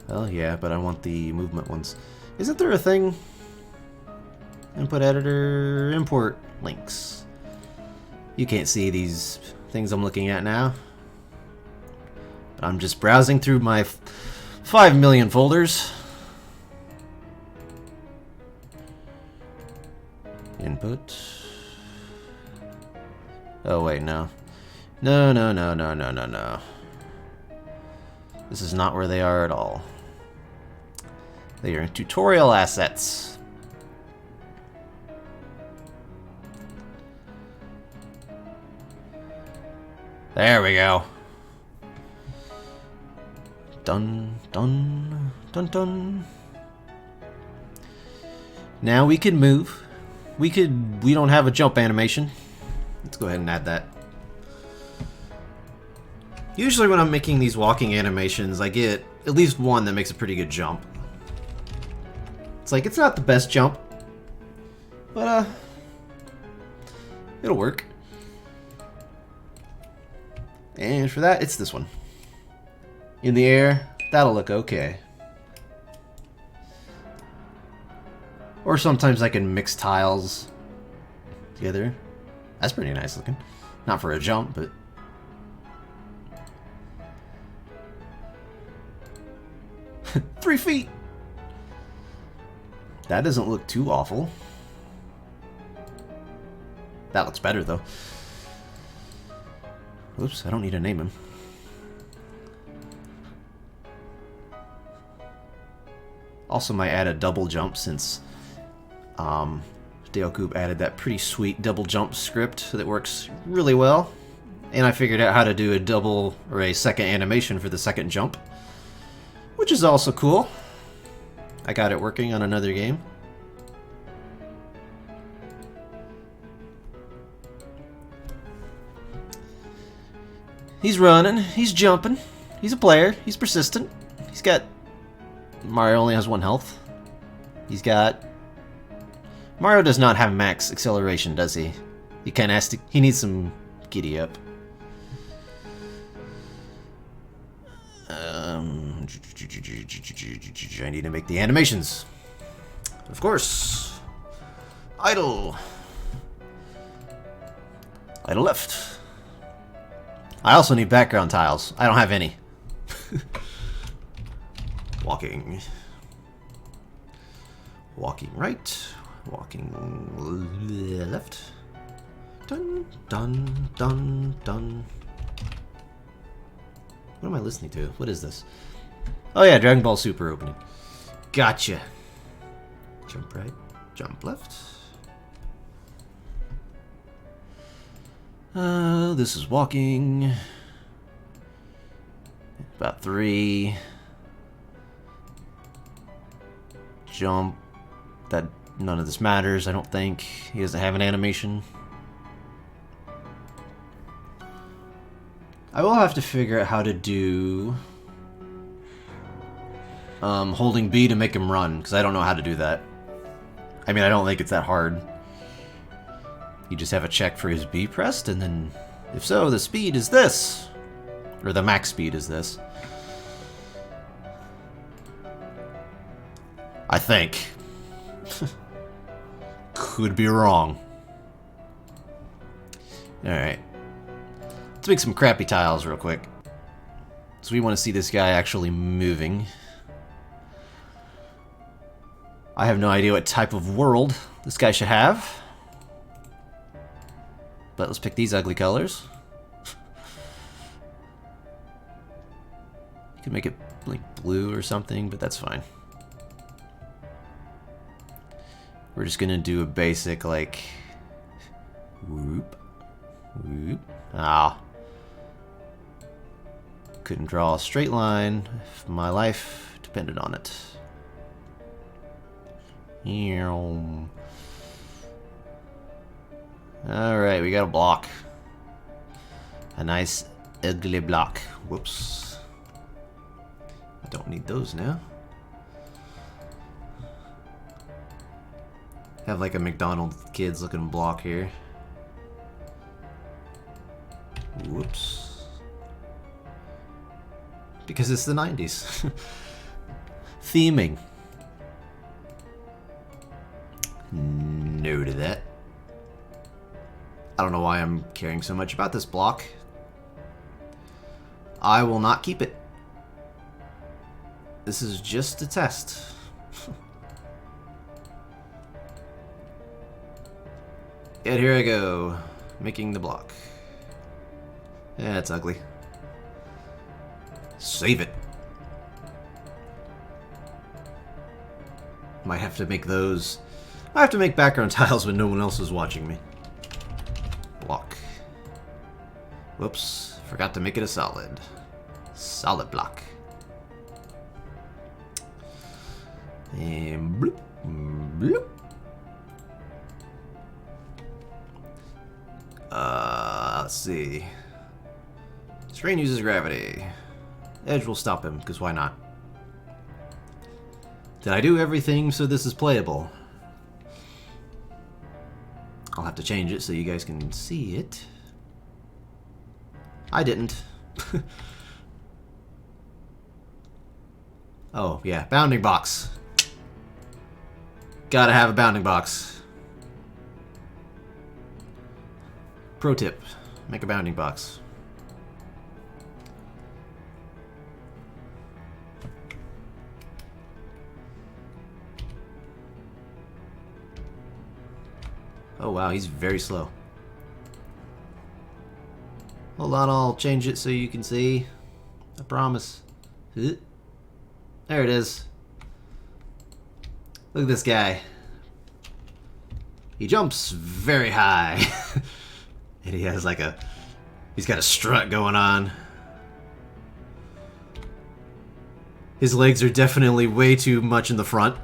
Well, yeah, but I want the movement ones. Isn't there a thing? Input editor, import links. You can't see these things I'm looking at now. I'm just browsing through my 5 million folders. Input. Oh wait, no. No, no, no, no, no, no, no. This is not where they are at all. They are in tutorial assets. There we go. Dun, dun, dun, dun. Now we can move. We don't have a jump animation. Let's go ahead and add that. Usually when I'm making these walking animations, I get at least one that makes a pretty good jump. It's like, it's not the best jump, but it'll work. And for that, it's this one. In the air, that'll look okay. Or sometimes I can mix tiles together. That's pretty nice looking. Not for a jump, but... $3 feet! That doesn't look too awful. That looks better, though. Oops, I don't need to name him. Also might add a double jump since Dale Coop added that pretty sweet double jump script that works really well. And I figured out how to do a double or a second animation for the second jump, which is also cool. I got it working on another game. He's running, he's jumping, he's a player, he's persistent. He's got... Mario only has 1 health. He's got... Mario does not have max acceleration, does he? He kinda has to... He needs some giddy up. I need to make the animations. Of course. Idle. Idle left. I also need background tiles. I don't have any. Walking. Walking right. Walking left. Dun, dun, dun, dun. What am I listening to? What is this? Oh yeah, Dragon Ball Super opening. Gotcha. Jump right, jump left. This is walking. About 3. Jump. That none of this matters, I don't think. He doesn't have an animation. I will have to figure out how to do holding B to make him run, because I don't know how to do that. I mean, I don't think it's that hard. You just have a check for his B pressed, and then, if so, the speed is this. Or the max speed is this. I think. Could be wrong. Alright. Let's make some crappy tiles real quick. So we want to see this guy actually moving. I have no idea what type of world this guy should have. But let's pick these ugly colors. You could make it like blue or something, but that's fine. We're just gonna do a basic like whoop, whoop. Ah. Couldn't draw a straight line if my life depended on it. Alright, we got a block. A nice ugly block. Whoops. I don't need those now. Have like a McDonald's kids looking block here. Whoops. Because it's the 90s. Theming. No to that. I don't know why I'm caring so much about this block. I will not keep it. This is just a test. And here I go, making the block. Yeah, it's ugly. Save it. Might have to make those. I have to make background tiles when no one else is watching me. Block. Whoops, forgot to make it a solid. Solid block. And bloop, bloop. Let's see. Screen uses gravity. Edge will stop him, because why not? Did I do everything so this is playable? I'll have to change it so you guys can see it. I didn't. Oh, yeah, bounding box. Gotta have a bounding box. Pro tip, make a bounding box. Oh wow, he's very slow. Hold on, I'll change it so you can see. I promise. There it is. Look at this guy. He jumps very high. And he has like a... He's got a strut going on. His legs are definitely way too much in the front.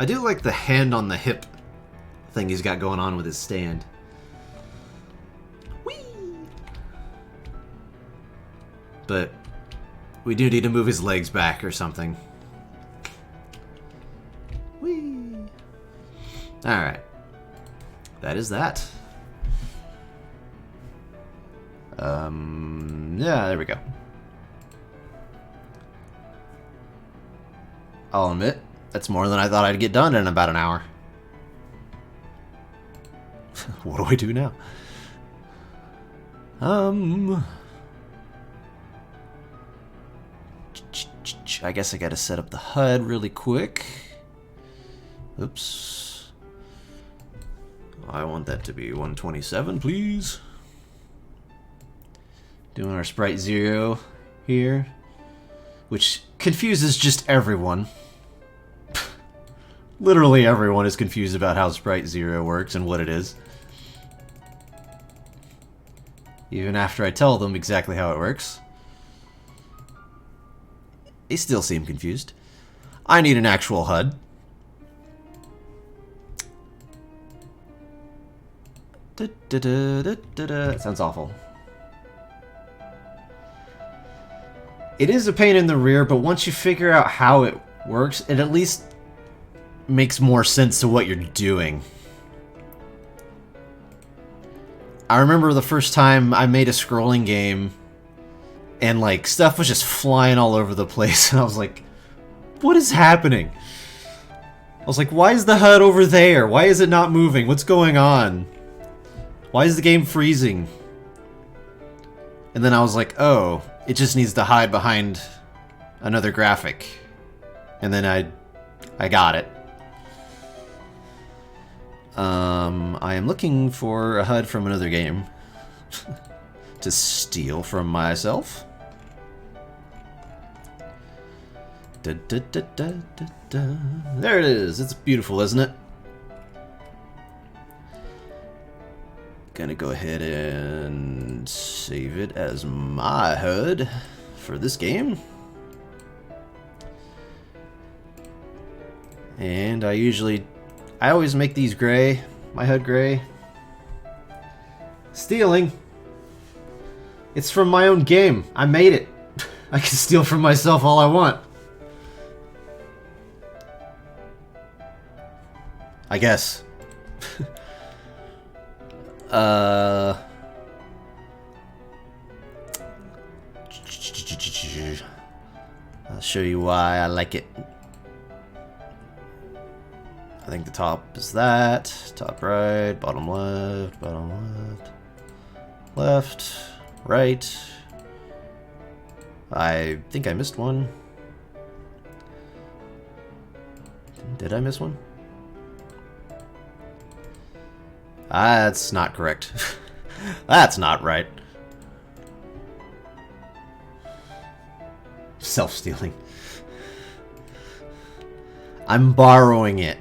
I do like the hand on the hip thing he's got going on with his stand. Whee! But we do need to move his legs back or something. Whee! Alright. That is that. Yeah, there we go. I'll admit, that's more than I thought I'd get done in about an hour. What do I do now? I guess I gotta set up the HUD really quick. Oops. I want that to be 127, please. Doing our sprite 0 here, which confuses just everyone. Literally everyone is confused about how sprite 0 works and what it is. Even after I tell them exactly how it works. They still seem confused. I need an actual HUD. That sounds awful. It is a pain in the rear, but once you figure out how it works, it at least makes more sense to what you're doing. I remember the first time I made a scrolling game and like stuff was just flying all over the place and I was like, what is happening? I was like, why is the HUD over there? Why is it not moving? What's going on? Why is the game freezing? And then I was like, oh, it just needs to hide behind another graphic. And then I got it. I am looking for a HUD from another game to steal from myself. There it is. It's beautiful, isn't it? Gonna go ahead and save it as my HUD for this game. And I always make these gray, my HUD gray. Stealing. It's from my own game. I made it. I can steal from myself all I want. I guess. I'll show you why I like it. I think the top is that. Top right, bottom left, left, right. I think I missed one. Did I miss one? That's not correct. That's not right. Self-stealing. I'm borrowing it.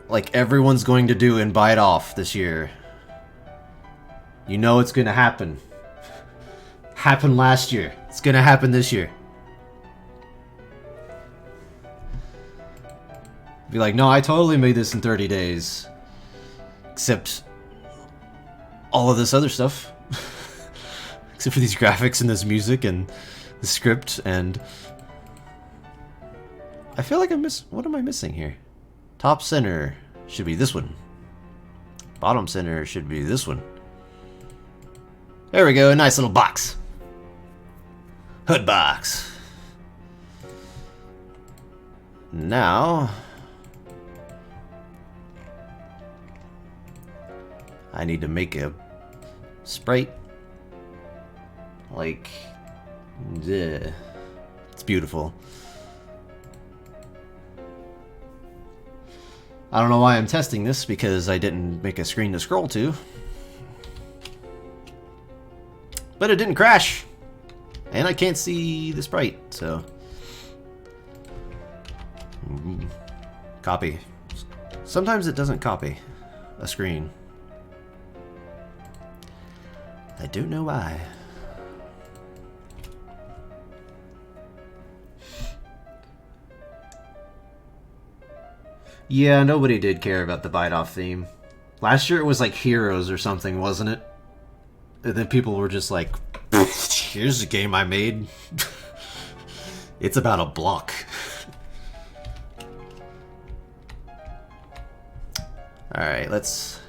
Like everyone's going to do in Bite Off this year. You know it's gonna happen. Happened last year. It's gonna happen this year. Be like, no, I totally made this in 30 days. Except all of this other stuff. Except for these graphics and this music and the script and... I feel like what am I missing here? Top center should be this one. Bottom center should be this one. There we go, a nice little box. HUD box. Now... I need to make a sprite. Like... yeah. It's beautiful. I don't know why I'm testing this, because I didn't make a screen to scroll to. But it didn't crash! And I can't see the sprite, so... Copy. Sometimes it doesn't copy a screen. I don't know why. Yeah, nobody did care about the Bite Off theme. Last year it was like Heroes or something, wasn't it? And then people were just like, here's a game I made. It's about a block. Alright, let's...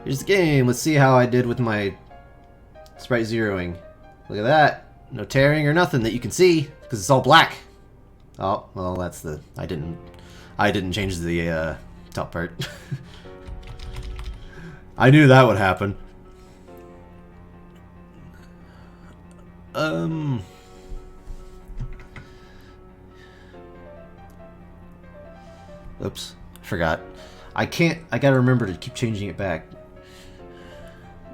Here's the game. Let's see how I did with my sprite zeroing. Look at that. No tearing or nothing that you can see, because it's all black. Oh, well, that's the... I didn't change the top part. I knew that would happen. Oops, forgot. I gotta remember to keep changing it back.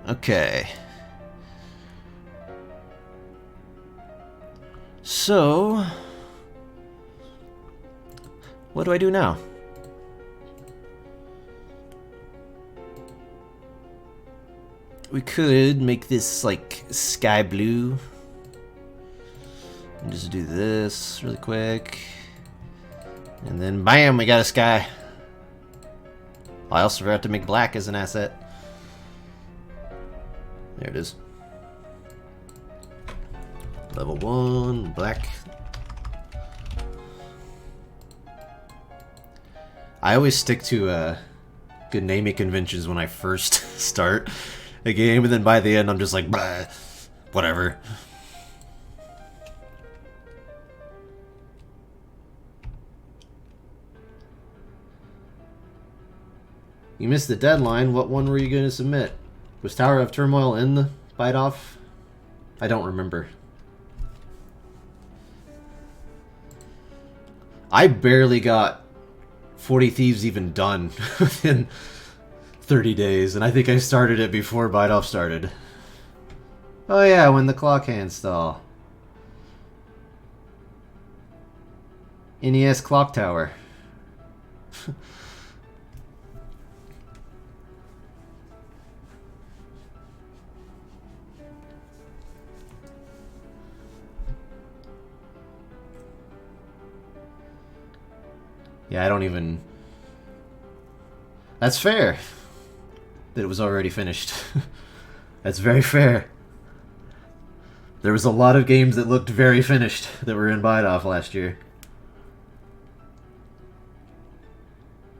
Okay. So, what do I do now? We could make this like sky blue. And just do this really quick. And then bam, we got a sky. I also forgot to make black as an asset. There it is. Level 1, black. I always stick to good naming conventions when I first start a game, and then by the end I'm just like, bah, whatever. You missed the deadline. What one were you going to submit? Was Tower of Turmoil in the bite-off? I don't remember. I barely got 40 Thieves even done within 30 days, and I think I started it before bite-off started. Oh yeah, when the clock hand stall. NES Clock Tower. Yeah, I don't even... That's fair. That it was already finished. That's very fair. There was a lot of games that looked very finished that were in bite-off last year.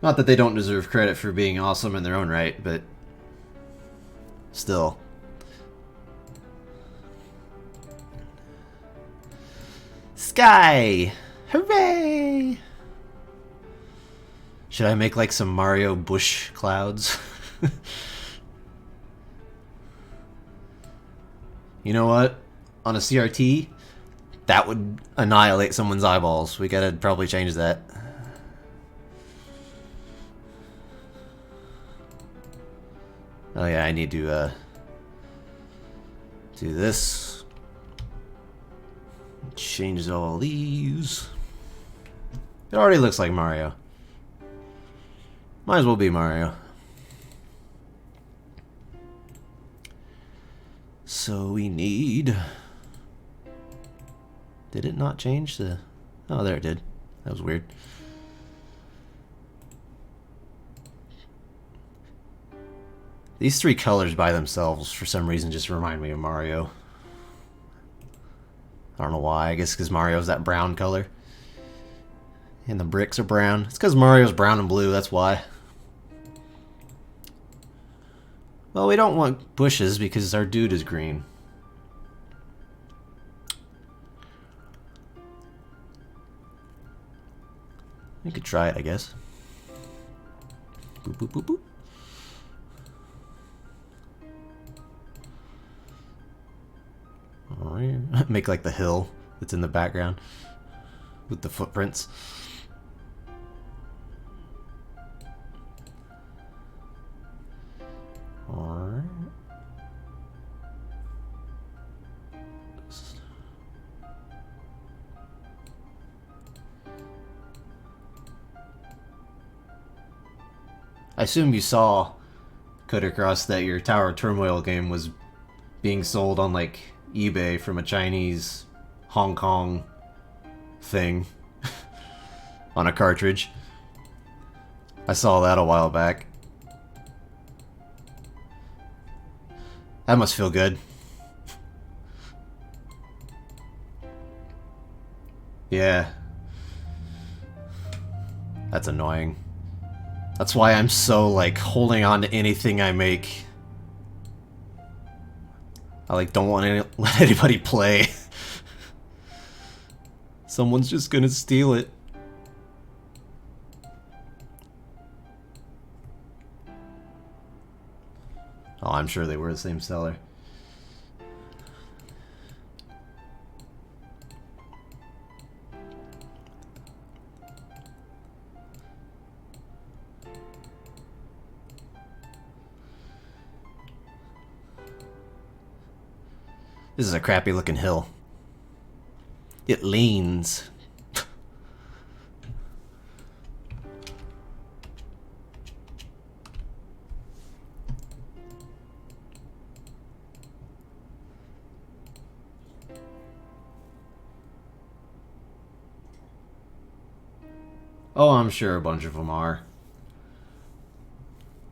Not that they don't deserve credit for being awesome in their own right, but... still. Sky! Hooray! Should I make like some Mario bush clouds? You know what? On a CRT, that would annihilate someone's eyeballs. We gotta probably change that. Oh yeah, I need to do this. Change all these. It already looks like Mario. Might as well be Mario. So we need... Did it not change the... Oh, there it did. That was weird. These three colors by themselves, for some reason, just remind me of Mario. I don't know why. I guess because Mario's that brown color. And the bricks are brown. It's because Mario's brown and blue, that's why. Well, we don't want bushes because our dude is green. We could try it, I guess. Boop, boop, boop, boop. Alright. Make like the hill that's in the background with the footprints. Alright. I assume you saw, Cutter Cross, that your Tower of Turmoil game was being sold on like eBay from a Chinese Hong Kong thing on a cartridge. I saw that a while back. That must feel good. Yeah. That's annoying. That's why I'm so, like, holding on to anything I make. I, like, don't want to let anybody play. Someone's just gonna steal it. Oh, I'm sure they were the same seller. This is a crappy looking hill. It leans. Oh, I'm sure a bunch of them are.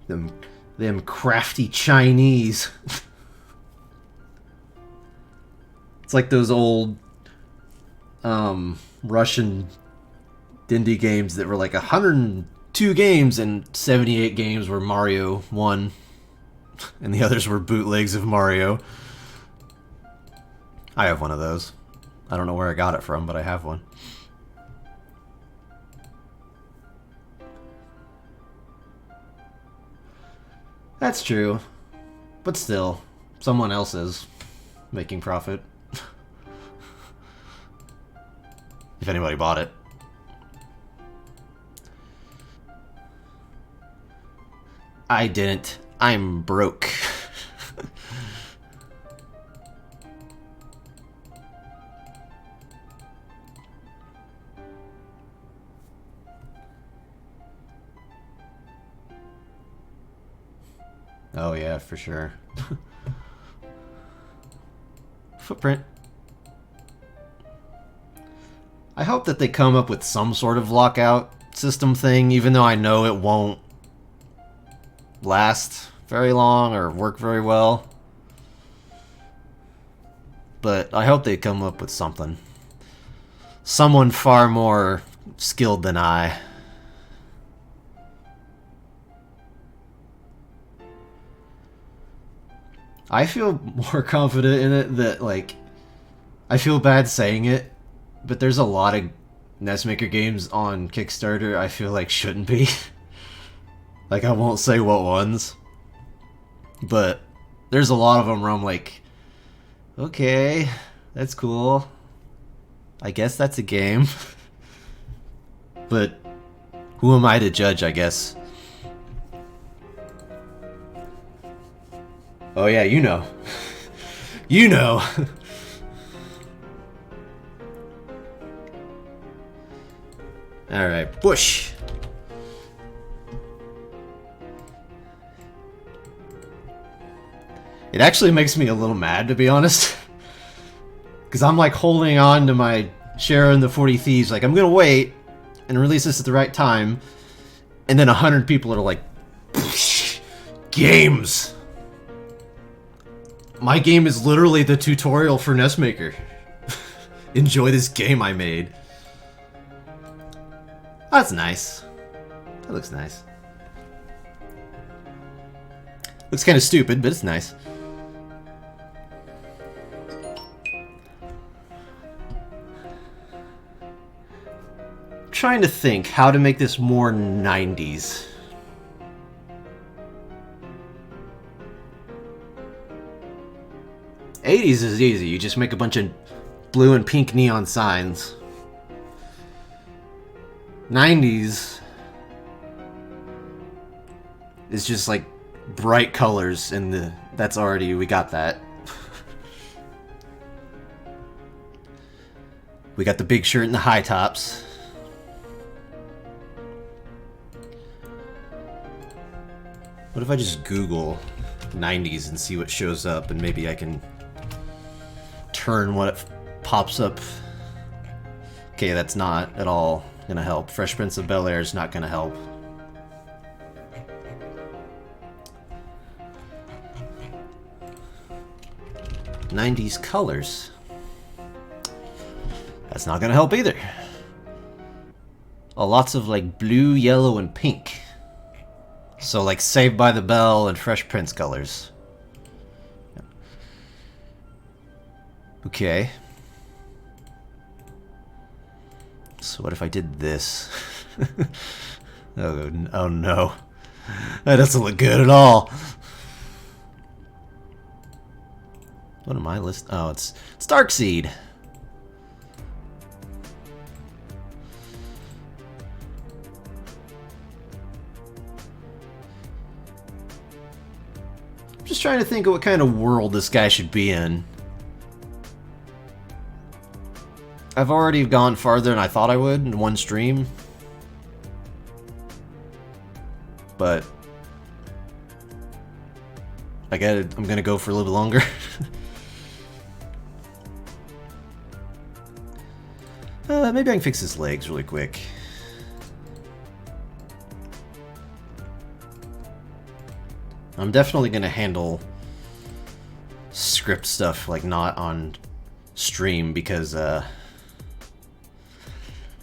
Them crafty Chinese. It's like those old Russian indie games that were like 102 games and 78 games were Mario 1 and the others were bootlegs of Mario. I have one of those. I don't know where I got it from, but I have one. That's true. But still, someone else is making profit. If anybody bought it. I didn't. I'm broke. Oh yeah, for sure. Footprint. I hope that they come up with some sort of lockout system thing, even though I know it won't last very long or work very well. But I hope they come up with something. Someone far more skilled than I. I feel more confident in it that, like, I feel bad saying it, but there's a lot of NES Maker games on Kickstarter I feel like shouldn't be. Like, I won't say what ones, but there's a lot of them where I'm like, okay, that's cool. I guess that's a game. But who am I to judge, I guess? Oh yeah, you know. You know. Alright, bush. It actually makes me a little mad, to be honest. Because I'm like holding on to my share in the 40 Thieves, like I'm gonna wait and release this at the right time. And then 100 people are like, games! My game is literally the tutorial for NES Maker. Enjoy this game I made. That's nice. That looks nice. Looks kind of stupid, but it's nice. Trying to think how to make this more 90s. '80s is easy. You just make a bunch of blue and pink neon signs. 90s is just like bright colors, and that's already, we got that. We got the big shirt and the high tops. What if I just Google 90s and see what shows up, and maybe I can turn what it pops up. Okay, that's not at all gonna help. Fresh Prince of Bel-Air is not gonna help. '90s colors. That's not gonna help either. Oh, lots of like blue, yellow, and pink. So like Saved by the Bell and Fresh Prince colors. Okay. So what if I did this? Oh no. That doesn't look good at all. What am I list? Oh, it's Darkseid. I'm just trying to think of what kind of world this guy should be in. I've already gone farther than I thought I would in one stream. But I get it. I'm gonna go for a little bit longer. Maybe I can fix his legs really quick. I'm definitely gonna handle script stuff like not on stream because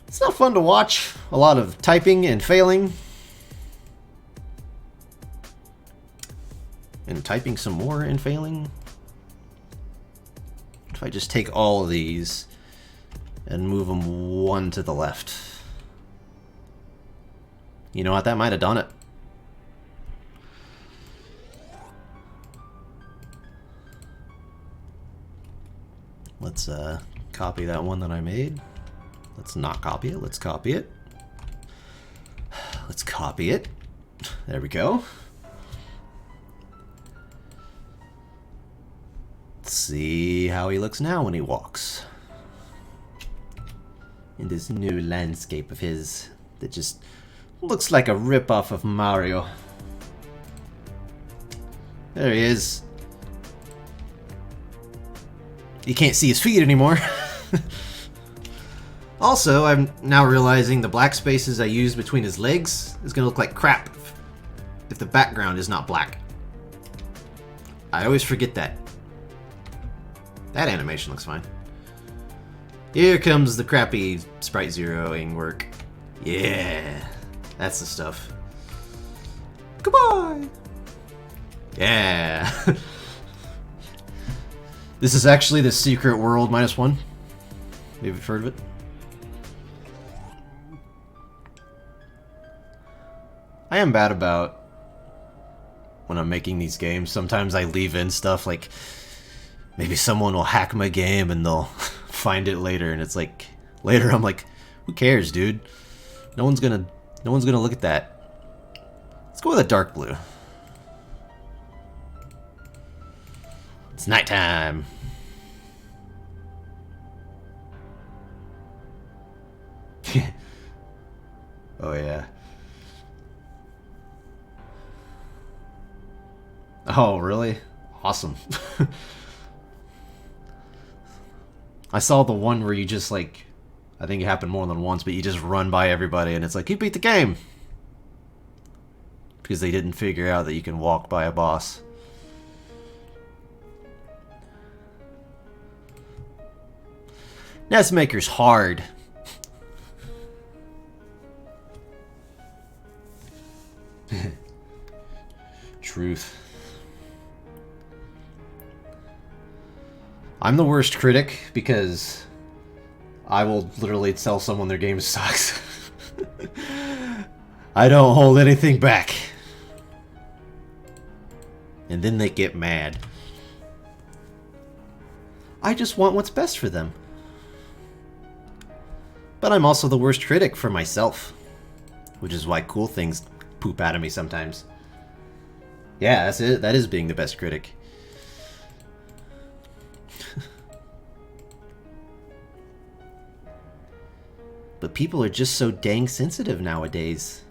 it's not fun to watch. A lot of typing and failing. And typing some more and failing. If I just take all of these and move them one to the left. You know what? That might have done it. Let's copy that one that I made. Let's not copy it. Let's copy it. Let's copy it. There we go. Let's see how he looks now when he walks. In this new landscape of his that just looks like a rip-off of Mario. There he is. You can't see his feet anymore. Also, I'm now realizing the black spaces I used between his legs is gonna look like crap if the background is not black. I always forget that. That animation looks fine. Here comes the crappy sprite zeroing work. Yeah, that's the stuff. Goodbye! Yeah. This is actually the Secret World -1. Maybe you've heard of it. I am bad about when I'm making these games. Sometimes I leave in stuff like maybe someone will hack my game and they'll find it later, and it's like later I'm like, who cares, dude? No one's gonna look at that. Let's go with a dark blue. It's nighttime. Oh yeah. Oh really? Awesome. I saw the one where you just like, I think it happened more than once, but you just run by everybody and it's like, you beat the game! Because they didn't figure out that you can walk by a boss. NES Maker's hard. Truth. I'm the worst critic because I will literally tell someone their game sucks. I don't hold anything back. And then they get mad. I just want what's best for them. But I'm also the worst critic for myself. Which is why cool things poop out of me sometimes. Yeah, that's it. That is being the best critic. But people are just so dang sensitive nowadays.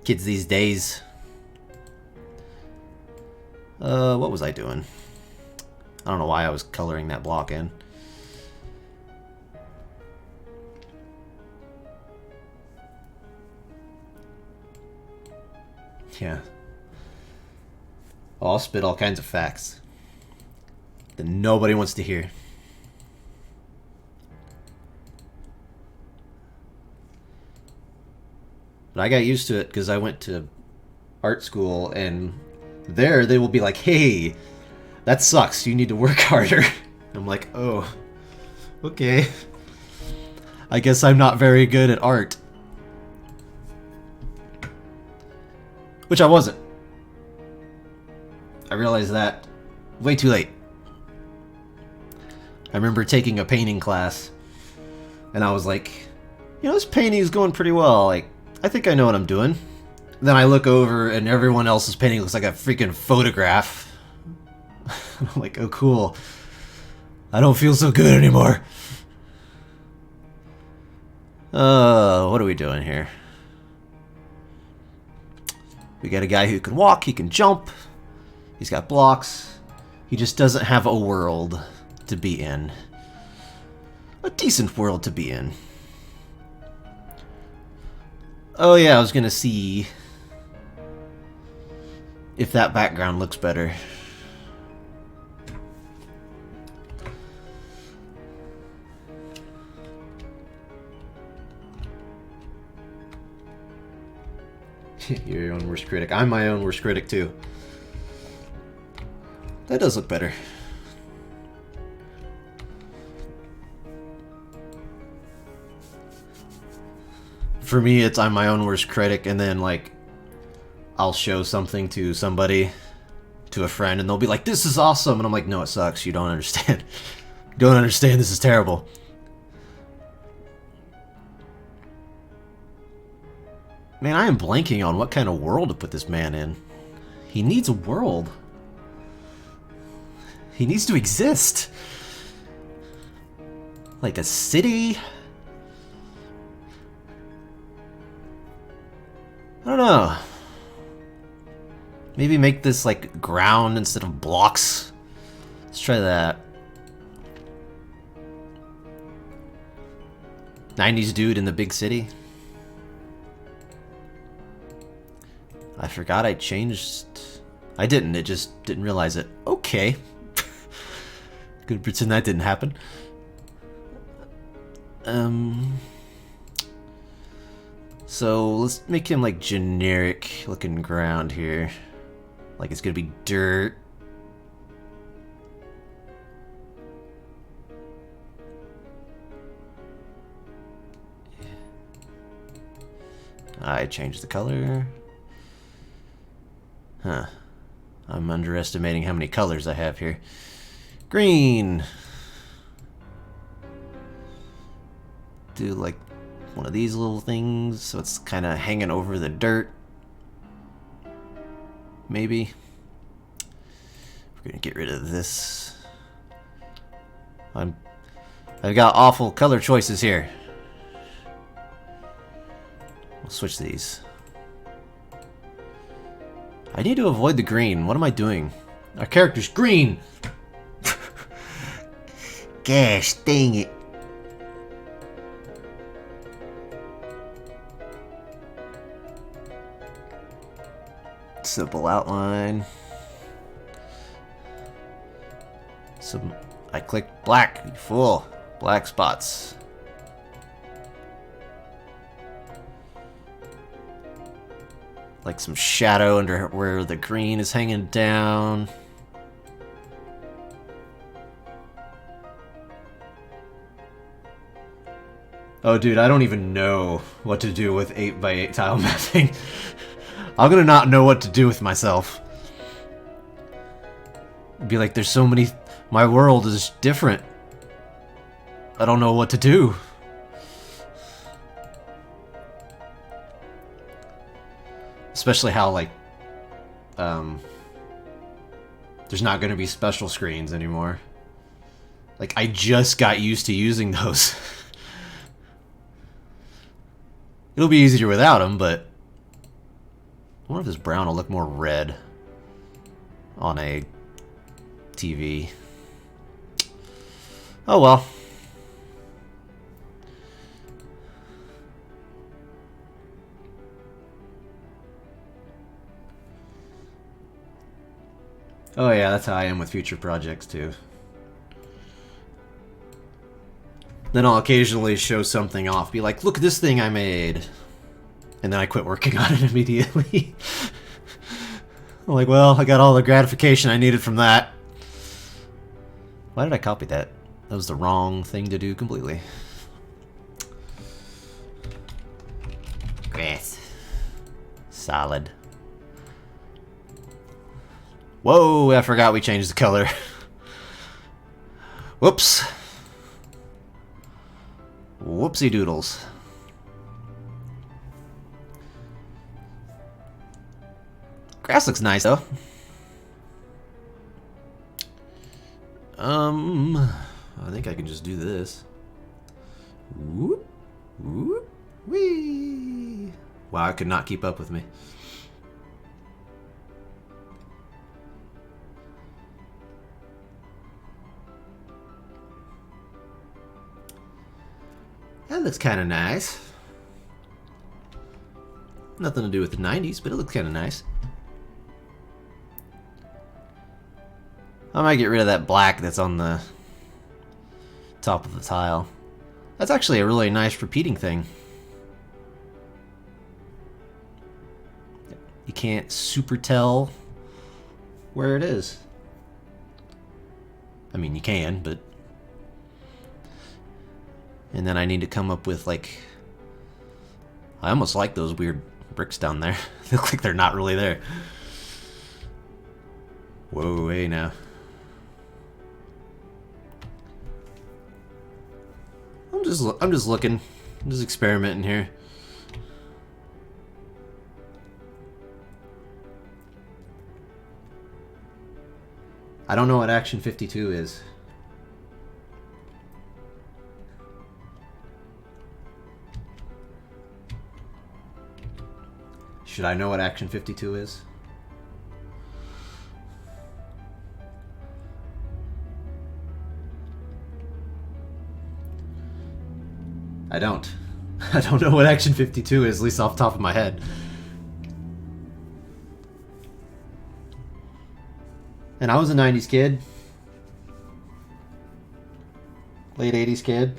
Kids these days. What was I doing? I don't know why I was coloring that block in. Yeah. I'll spit all kinds of facts that nobody wants to hear. But I got used to it because I went to art school, and there they will be like, hey, that sucks, you need to work harder. I'm like, oh, okay. I guess I'm not very good at art. Which I wasn't. I realized that way too late. I remember taking a painting class, and I was like, you know, this painting is going pretty well. Like, I think I know what I'm doing. Then I look over, and everyone else's painting looks like a freaking photograph. I'm like, oh, cool. I don't feel so good anymore. What are we doing here? We got a guy who can walk, he can jump, he's got blocks. He just doesn't have a world to be in. A decent world to be in. Oh yeah, I was gonna see if that background looks better. You're your own worst critic. I'm my own worst critic too. That does look better. For me, it's I'm my own worst critic, and then like I'll show something to somebody, to a friend, and they'll be like, "This is awesome," and I'm like, "No, it sucks. You don't understand. You don't understand. This is terrible." Man, I am blanking on what kind of world to put this man in. He needs a world. He needs to exist. Like a city? I don't know. Maybe make this like ground instead of blocks. Let's try that. 90s dude in the big city. I forgot I changed... I didn't, it just didn't realize it. Okay. Gonna pretend that didn't happen. So let's make him like generic looking ground here. Like it's gonna be dirt. I changed the color. Huh. I'm underestimating how many colors I have here. Green. Do like one of these little things so it's kind of hanging over the dirt. Maybe. We're gonna get rid of this. I've got awful color choices here. We'll switch these. I need to avoid the green. What am I doing? Our character's green! Gosh, dang it. Simple outline. Some... I clicked black, you fool. Black spots. Like some shadow under where the green is hanging down. Oh dude, I don't even know what to do with 8x8 tile mapping. I'm gonna not know what to do with myself. Be like, there's so many... My world is different. I don't know what to do. Especially how, like, there's not gonna be special screens anymore. Like, I just got used to using those. It'll be easier without them, but... I wonder if this brown will look more red on a TV. Oh well. Oh yeah, that's how I am with future projects too. Then I'll occasionally show something off, be like, look at this thing I made. And then I quit working on it immediately. I'm like, well, I got all the gratification I needed from that. Why did I copy that? That was the wrong thing to do completely. Grass. Solid. Whoa, I forgot we changed the color. Whoops. Whoopsie doodles. Grass looks nice though. I think I can just do this. Whoop, whoop. Wow, I could not keep up with me. That looks kind of nice. Nothing to do with the 90s, but it looks kind of nice. I might get rid of that black that's on the top of the tile. That's actually a really nice repeating thing. You can't super tell where it is. I mean, you can, but... And then I need to come up with, like... I almost like those weird bricks down there. They look like they're not really there. Whoa, hey now. I'm just looking. I'm just experimenting here. I don't know what Action 52 is. Should I know what Action 52 is? I don't. I don't know what Action 52 is, at least off the top of my head. And I was a 90s kid. Late 80s kid.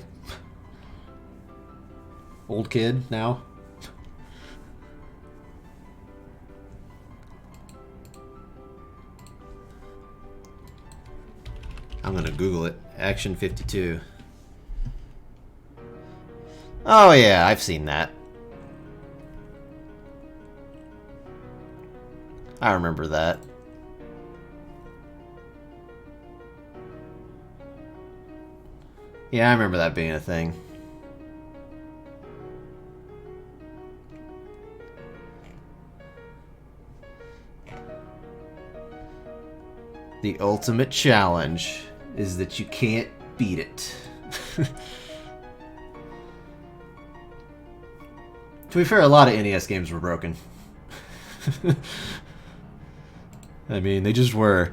Old kid now. I'm gonna Google it. Action 52. Oh yeah, I've seen that. I remember that. Yeah, I remember that being a thing. The ultimate challenge is that you can't beat it. To be fair, a lot of NES games were broken. I mean, they just were.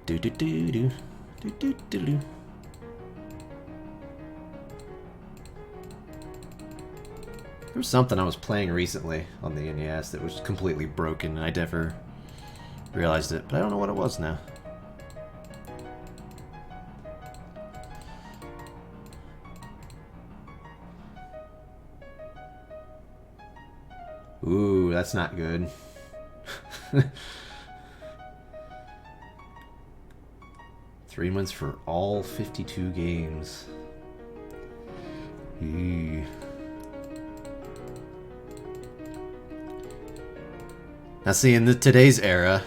Do do do do do do do do. There was something I was playing recently on the NES that was completely broken, and I never realized it, but I don't know what it was now. Ooh, that's not good. 3 months for all 52 games. Eee. Now see, in today's era,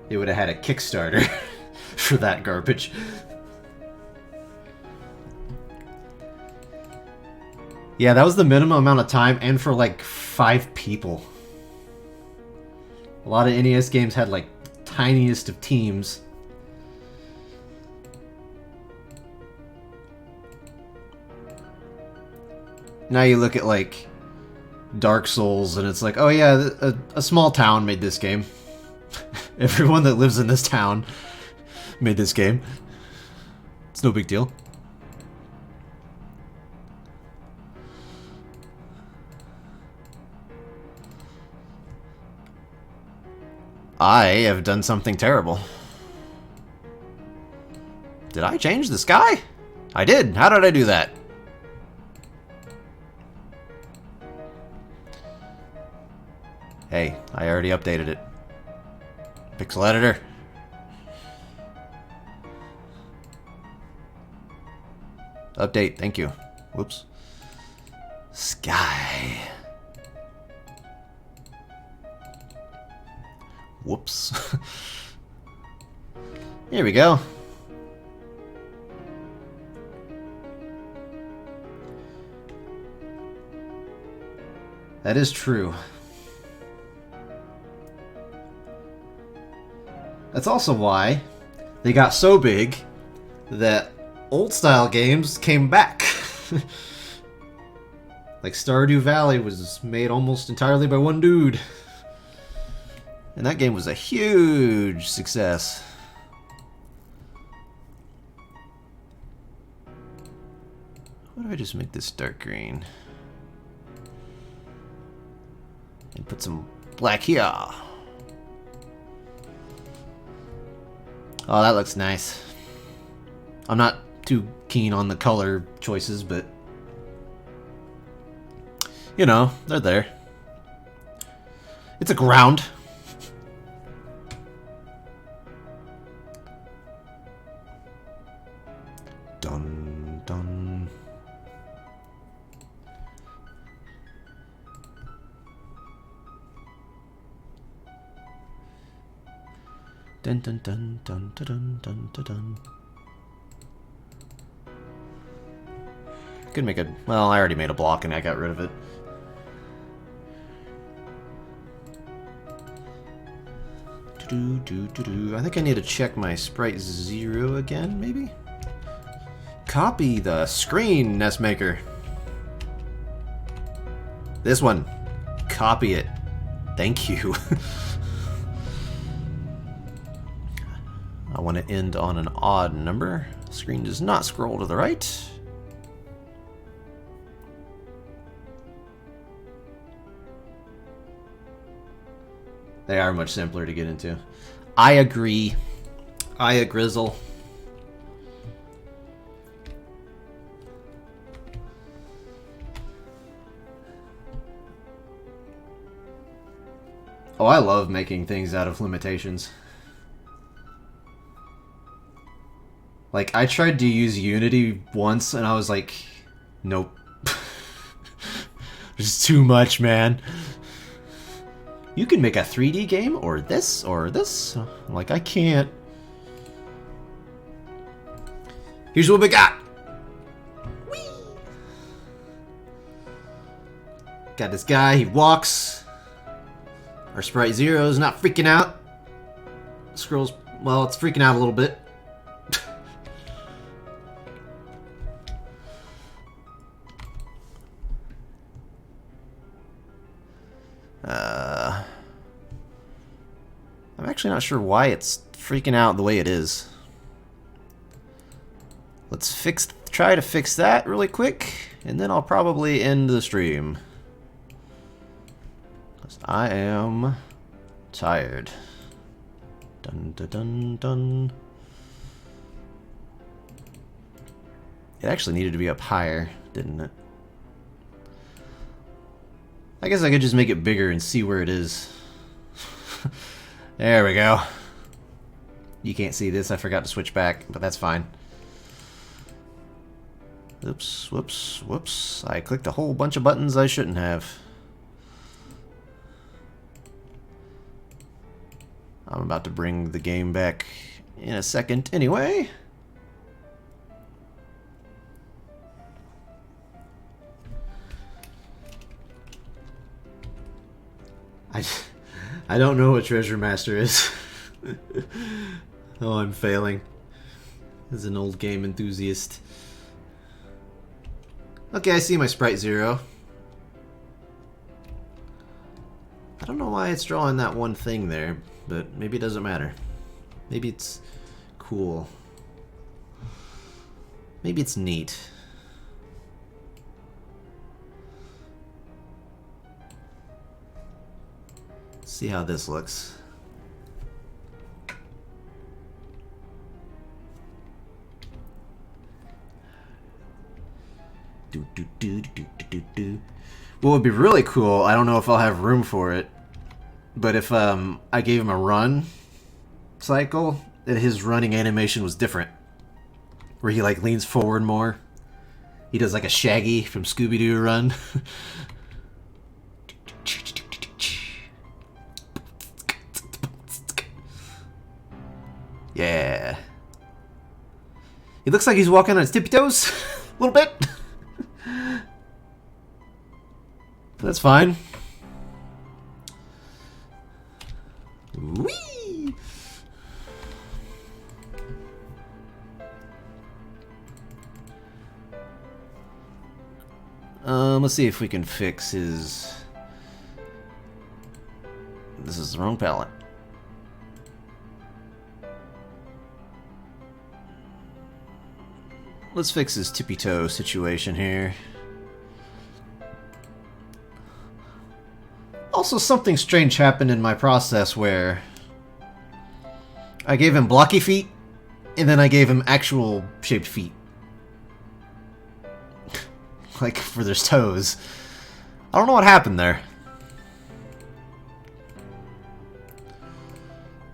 they would have had a Kickstarter for that garbage. Yeah, that was the minimum amount of time, and for like 5 people. A lot of NES games had like tiniest of teams. Now you look at like Dark Souls, and it's like, oh yeah, a small town made this game. Everyone that lives in this town made this game. It's no big deal. I have done something terrible. Did I change the sky? I did. How did I do that? Hey, I already updated it. Pixel editor. Update, thank you. Whoops. Sky. Whoops. Here we go. That is true. That's also why they got so big that old style games came back. Like Stardew Valley was made almost entirely by one dude. And that game was a huge success. What if I just make this dark green? And put some black here. Oh, that looks nice. I'm not too keen on the color choices, but you know, they're there. It's a ground. Dun dun. Dun dun dun dun dun dun dun dun. Could make a... Well, I already made a block and I got rid of it. I think I need to check my sprite 0 again, maybe? Copy the screen, NES Maker. This one. Copy it. Thank you. I want to end on an odd number. Screen does not scroll to the right. They are much simpler to get into. I agree. I a grizzle. Oh, I love making things out of limitations. Like, I tried to use Unity once and I was like, nope. There's too much, man. You can make a 3D game, or this, or this. I'm like, I can't. Here's what we got. Whee! Got this guy, he walks. Our sprite 0 is not freaking out. Scrolls, well, it's freaking out a little bit. I'm actually not sure why it's freaking out the way it is. Let's try to fix that really quick, and then I'll probably end the stream. 'Cause I am tired. Dun dun dun dun. It actually needed to be up higher, didn't it? I guess I could just make it bigger and see where it is. There we go. You can't see this, I forgot to switch back, but that's fine. Oops, whoops, whoops. I clicked a whole bunch of buttons I shouldn't have. I'm about to bring the game back in a second anyway. I don't know what Treasure Master is. Oh, I'm failing as an old game enthusiast. Okay, I see my sprite 0. I don't know why it's drawing that one thing there, but maybe it doesn't matter. Maybe it's cool. Maybe it's neat. See how this looks. What would be really cool, I don't know if I'll have room for it, but if I gave him a run cycle, that his running animation was different. Where he like leans forward more. He does like a Shaggy from Scooby-Doo run. Yeah. He looks like he's walking on his tippy toes a little bit. That's fine. Whee! Let's see if we can fix his... This is the wrong palette. Let's fix his tippy toe situation here. Also, something strange happened in my process where I gave him blocky feet, and then I gave him actual shaped feet. Like, for their toes. I don't know what happened there.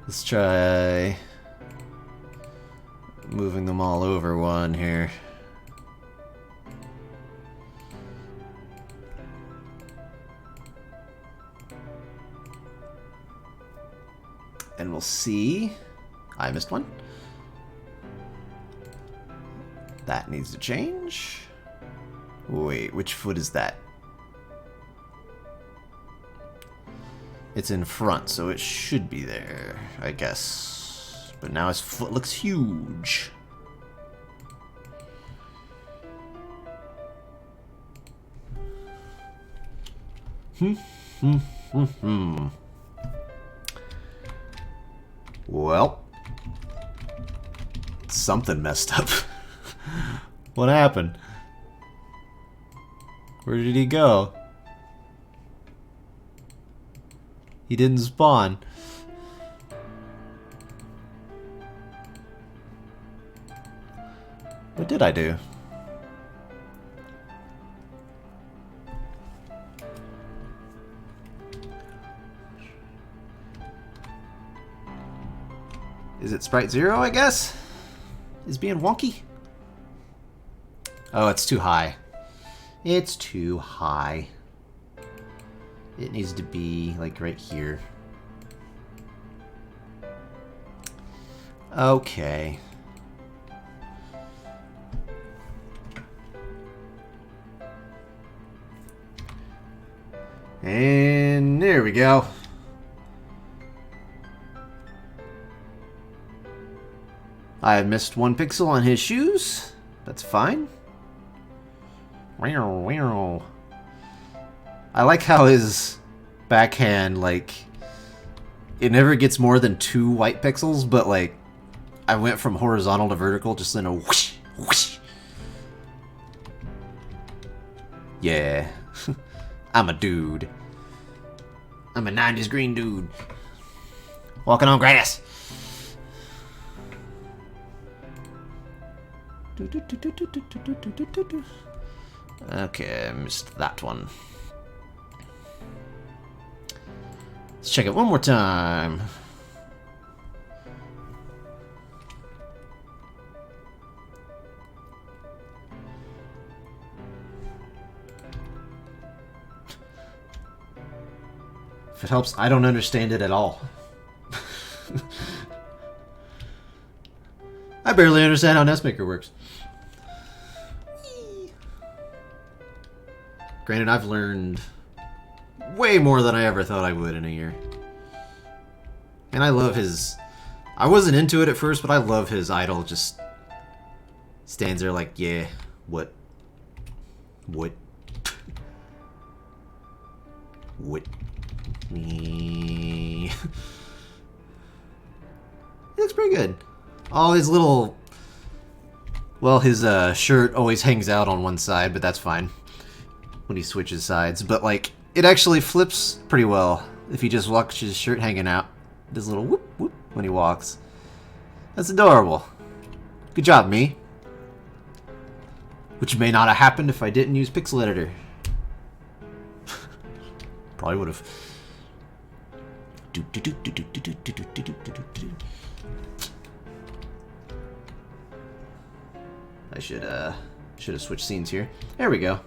Let's try moving them all over one here. And we'll see. I missed one. That needs to change. Wait, which foot is that? It's in front, so it should be there, I guess. But now his foot looks huge. Well, something messed up. What happened? Where did he go? He didn't spawn. What did I do? Is it sprite 0, I guess? Is being wonky? Oh, it's too high. It's too high. It needs to be, like, right here. Okay. And there we go. I have missed 1 pixel on his shoes. That's fine. I like how his backhand, like, it never gets more than 2 white pixels, but, like, I went from horizontal to vertical just in a whoosh, whoosh. Yeah. I'm a dude. I'm a 90s green dude. Walking on grass. Okay, I missed that one. Let's check it one more time. If it helps, I don't understand it at all. I barely understand how NESmaker works. Granted, I've learned way more than I ever thought I would in a year. And I love his... I wasn't into it at first, but I love his idol just stands there like, yeah, what? What? What? He looks pretty good. All his little... Well, his shirt always hangs out on one side, but that's fine when he switches sides. But, like, it actually flips pretty well if he just walks his shirt hanging out. Does a little whoop whoop when he walks. That's adorable. Good job, me. Which may not have happened if I didn't use Pixel Editor. Probably would have. I should have switched scenes here. There we go.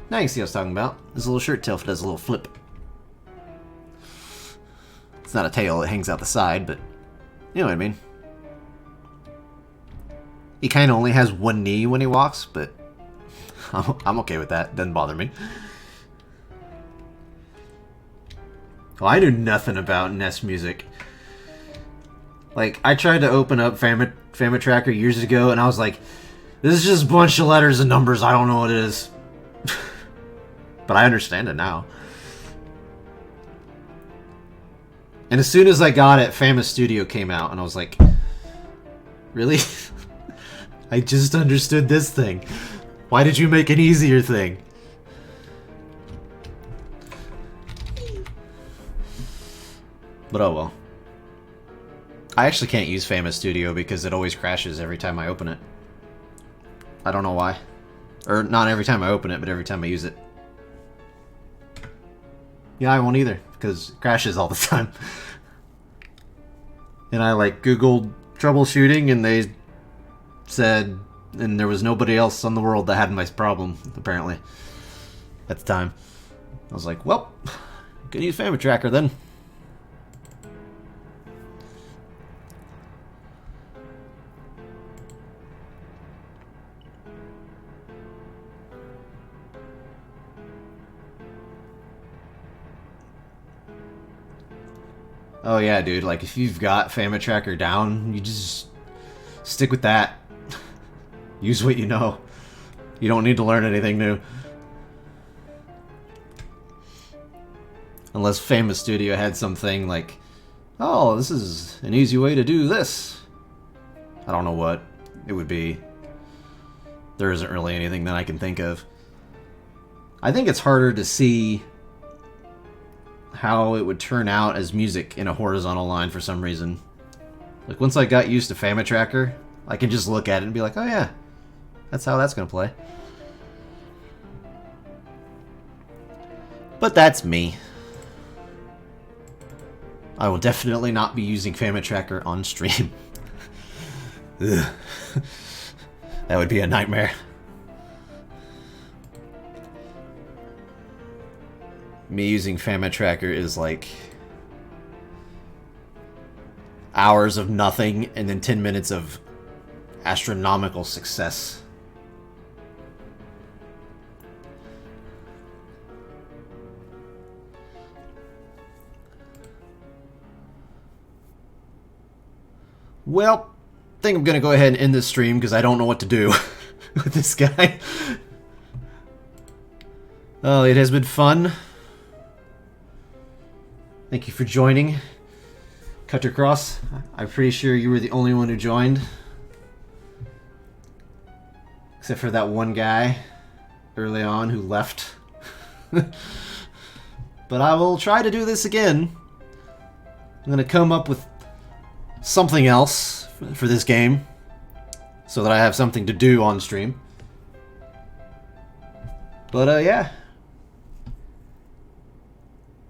Now you can see what I was talking about. This little shirt tail does a little flip. It's not a tail, it hangs out the side, but you know what I mean. He kind of only has one knee when he walks, but I'm okay with that. Doesn't bother me. Well, I knew nothing about NES music. Like, I tried to open up Family Tracker years ago, and I was like, this is just a bunch of letters and numbers. I don't know what it is. But I understand it now. And as soon as I got it, Famous Studio came out, and I was like, really? I just understood this thing. Why did you make an easier thing? But oh well. I actually can't use Famous Studio because it always crashes every time I open it. I don't know why. Or not every time I open it, but every time I use it. Yeah, I won't either, because it crashes all the time. And I like Googled troubleshooting, and they said, and there was nobody else on the world that had my problem, apparently, at the time. I was like, well, gonna use Family Tracker then. Oh yeah, dude, like if you've got Family Tracker down, you just stick with that. Use what you know. You don't need to learn anything new. Unless Famous Studio had something like, oh, this is an easy way to do this. I don't know what it would be. There isn't really anything that I can think of. I think it's harder to see how it would turn out as music in a horizontal line for some reason. Like once I got used to Family Tracker, I can just look at it and be like, oh yeah, that's how that's gonna play. But that's me. I will definitely not be using Family Tracker on stream. Ugh. That would be a nightmare. Me using Family Tracker is like hours of nothing and then 10 minutes of astronomical success. Well, I think I'm gonna go ahead and end this stream because I don't know what to do with this guy. Oh, it has been fun. Thank you for joining. Cutter Cross, I'm pretty sure you were the only one who joined. Except for that one guy early on who left. But I will try to do this again. I'm going to come up with something else for this game so that I have something to do on stream. But yeah.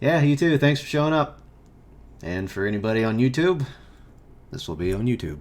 Yeah, you too. Thanks for showing up. And for anybody on YouTube, this will be on YouTube.